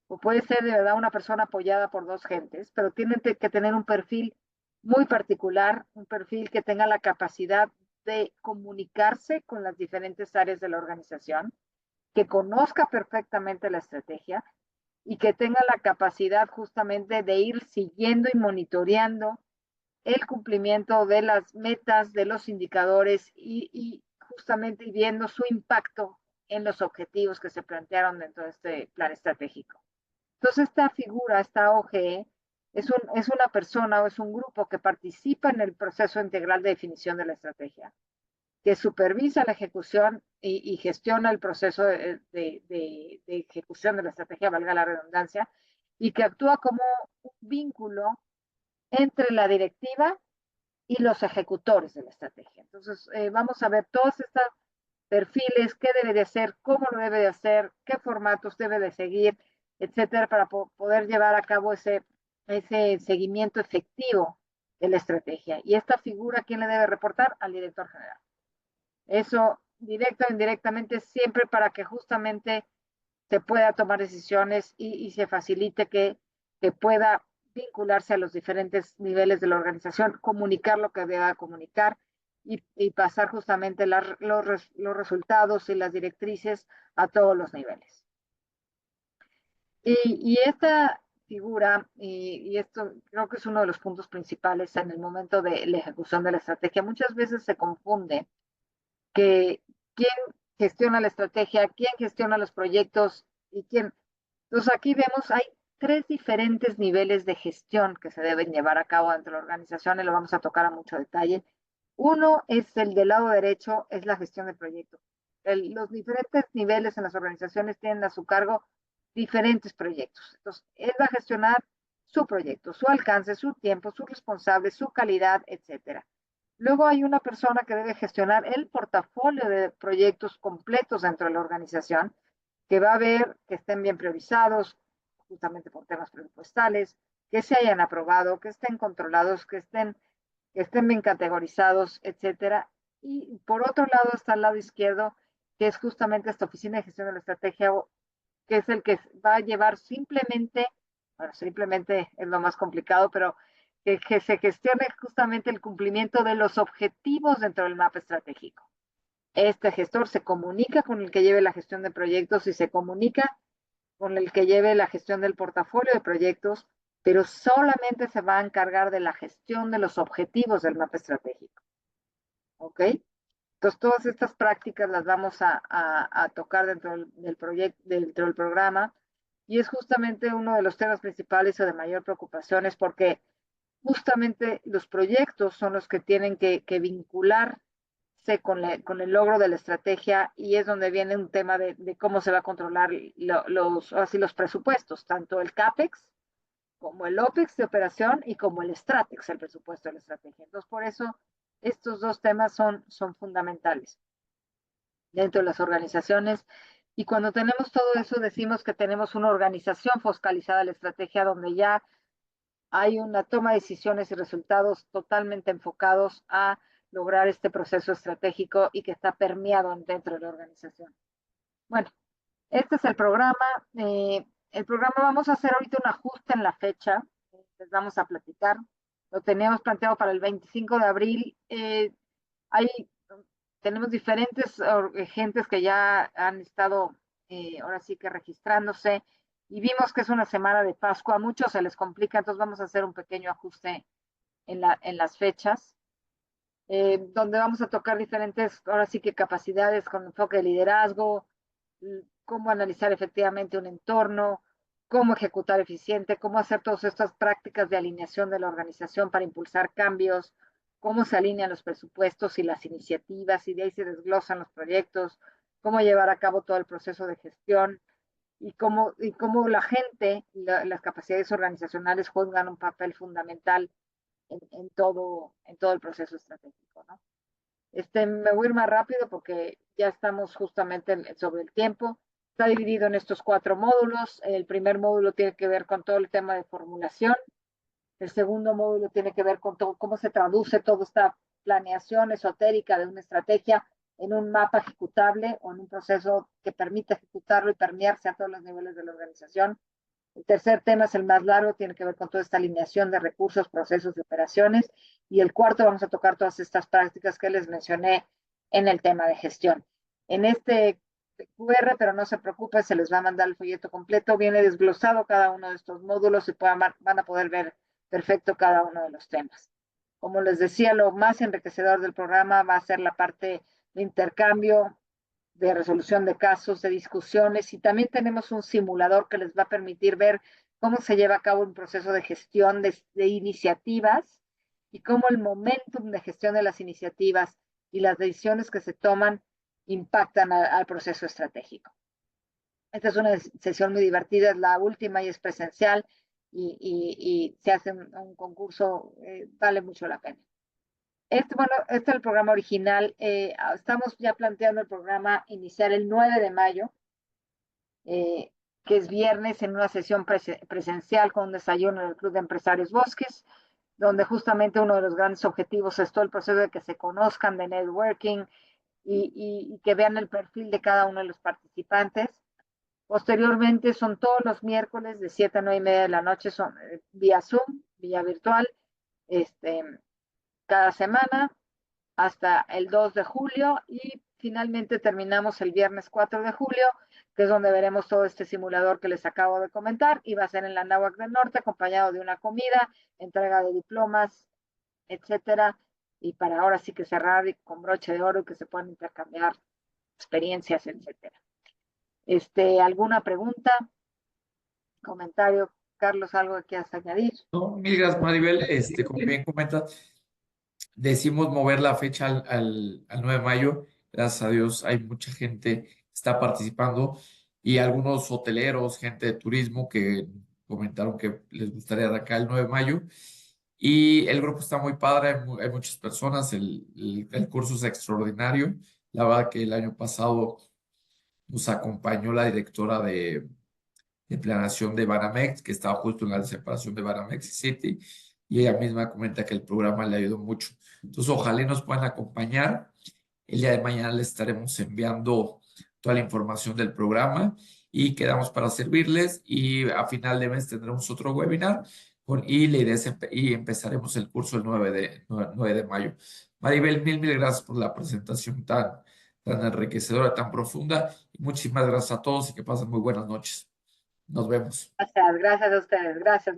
o puede ser de verdad una persona apoyada por dos gentes, pero tienen que tener un perfil muy particular, un perfil que tenga la capacidad de comunicarse con las diferentes áreas de la organización, que conozca perfectamente la estrategia y que tenga la capacidad justamente de ir siguiendo y monitoreando el cumplimiento de las metas, de los indicadores y justamente viendo su impacto en los objetivos que se plantearon dentro de este plan estratégico. Entonces, esta figura, esta OGE, es una persona o es un grupo que participa en el proceso integral de definición de la estrategia, que supervisa la ejecución y gestiona el proceso de ejecución de la estrategia, valga la redundancia, y que actúa como un vínculo entre la directiva y los ejecutores de la estrategia. Entonces, vamos a ver todos estos perfiles, qué debe de hacer, cómo lo debe de hacer, qué formatos debe de seguir, etcétera, para poder llevar a cabo ese seguimiento efectivo de la estrategia. Y esta figura, ¿quién le debe reportar? Al director general. Eso, directo o indirectamente, siempre para que justamente se pueda tomar decisiones y se facilite que pueda vincularse a los diferentes niveles de la organización, comunicar lo que deba comunicar y pasar justamente los resultados y las directrices a todos los niveles. Y esta figura, y esto creo que es uno de los puntos principales en el momento de la ejecución de la estrategia, muchas veces se confunde que quién gestiona la estrategia, quién gestiona los proyectos y quién. Entonces aquí vemos, hay tres diferentes niveles de gestión que se deben llevar a cabo dentro de la organización y lo vamos a tocar a mucho detalle. Uno es el del lado derecho, es la gestión del proyecto. Los diferentes niveles en las organizaciones tienen a su cargo diferentes proyectos. Entonces, él va a gestionar su proyecto, su alcance, su tiempo, sus responsables, su calidad, etcétera. Luego hay una persona que debe gestionar el portafolio de proyectos completos dentro de la organización, que va a ver que estén bien priorizados, justamente por temas presupuestales, que se hayan aprobado, que estén controlados, que estén bien categorizados, etcétera. Y por otro lado está el lado izquierdo, que es justamente esta oficina de gestión de la estrategia, que es el que va a llevar simplemente, bueno, simplemente es lo más complicado, pero que se gestione justamente el cumplimiento de los objetivos dentro del mapa estratégico. Este gestor se comunica con el que lleve la gestión de proyectos y se comunica con el que lleve la gestión del portafolio de proyectos, pero solamente se va a encargar de la gestión de los objetivos del mapa estratégico. ¿Ok? Entonces, todas estas prácticas las vamos a tocar del proyecto, dentro del programa, y es justamente uno de los temas principales o de mayor preocupación, es porque justamente los proyectos son los que tienen que vincularse con el logro de la estrategia, y es donde viene un tema de cómo se va a controlar así los presupuestos, tanto el CAPEX como el OPEX de operación y como el STRATEX, el presupuesto de la estrategia. Entonces, por eso estos dos temas son fundamentales dentro de las organizaciones. Y cuando tenemos todo eso, decimos que tenemos una organización focalizada en la estrategia, donde ya hay una toma de decisiones y resultados totalmente enfocados a lograr este proceso estratégico y que está permeado dentro de la organización. Bueno, este es el programa. El programa, vamos a hacer ahorita un ajuste en la fecha. Les vamos a platicar. Lo teníamos planteado para el 25 de abril. Hay, tenemos diferentes gentes que ya han estado, ahora sí que registrándose, y vimos que es una semana de Pascua. A muchos se les complica, entonces vamos a hacer un pequeño ajuste en las fechas, donde vamos a tocar diferentes, ahora sí que capacidades con enfoque de liderazgo, cómo analizar efectivamente un entorno, cómo ejecutar eficiente, cómo hacer todas estas prácticas de alineación de la organización para impulsar cambios, cómo se alinean los presupuestos y las iniciativas, y de ahí se desglosan los proyectos, cómo llevar a cabo todo el proceso de gestión, y cómo la gente, las capacidades organizacionales juegan un papel fundamental en todo el proceso estratégico, ¿no? Me voy a ir más rápido porque ya estamos justamente sobre el tiempo. Está dividido en estos 4 módulos. El primer módulo tiene que ver con todo el tema de formulación. El segundo módulo tiene que ver con todo, cómo se traduce toda esta planeación esotérica de una estrategia en un mapa ejecutable o en un proceso que permita ejecutarlo y permearse a todos los niveles de la organización. El tercer tema es el más largo, tiene que ver con toda esta alineación de recursos, procesos y operaciones. Y el cuarto, vamos a tocar todas estas prácticas que les mencioné en el tema de gestión. En este QR, pero no se preocupen, se les va a mandar el folleto completo, viene desglosado cada uno de estos módulos, y van a poder ver perfecto cada uno de los temas. Como les decía, lo más enriquecedor del programa va a ser la parte de intercambio, de resolución de casos, de discusiones, y también tenemos un simulador que les va a permitir ver cómo se lleva a cabo un proceso de gestión de iniciativas, y cómo el momentum de gestión de las iniciativas y las decisiones que se toman impactan al proceso estratégico. Esta es una sesión muy divertida, es la última y es presencial, y se hace un concurso, vale mucho la pena. Bueno, este es el programa original. Estamos ya planteando el programa iniciar el 9 de mayo, eh, que es viernes, en una sesión presencial con un desayuno en el Club de Empresarios Bosques, donde justamente uno de los grandes objetivos es todo el proceso de que se conozcan, de networking, y que vean el perfil de cada uno de los participantes. Posteriormente son todos los miércoles de 7 a 9 y media de la noche, son vía Zoom, vía virtual, este, cada semana, hasta el 2 de julio, y finalmente terminamos el viernes 4 de julio, que es donde veremos todo este simulador que les acabo de comentar, y va a ser en la Náhuac del Norte, acompañado de una comida, entrega de diplomas, etcétera, y para ahora sí que cerrar con broche de oro y que se puedan intercambiar experiencias, etcétera. ¿Alguna pregunta, comentario, Carlos, algo que quieras añadir? No, mil gracias, Maribel. Como bien comentas, decimos mover la fecha al 9 de mayo. Gracias a Dios hay mucha gente que está participando, y algunos hoteleros, gente de turismo que comentaron que les gustaría de acá el 9 de mayo. Y el grupo está muy padre, hay muchas personas, el curso es extraordinario. La verdad que el año pasado nos acompañó la directora de planeación de Banamex, que estaba justo en la separación de Banamex y Citi, y ella misma comenta que el programa le ayudó mucho. Entonces, ojalá y nos puedan acompañar. El día de mañana les estaremos enviando toda la información del programa y quedamos para servirles. Y a final de mes tendremos otro webinar y la idea es y empezaremos el curso el 9 de mayo. Maribel, mil gracias por la presentación tan enriquecedora, tan profunda. Y muchísimas gracias a todos y que pasen muy buenas noches. Nos vemos. Gracias a ustedes, gracias.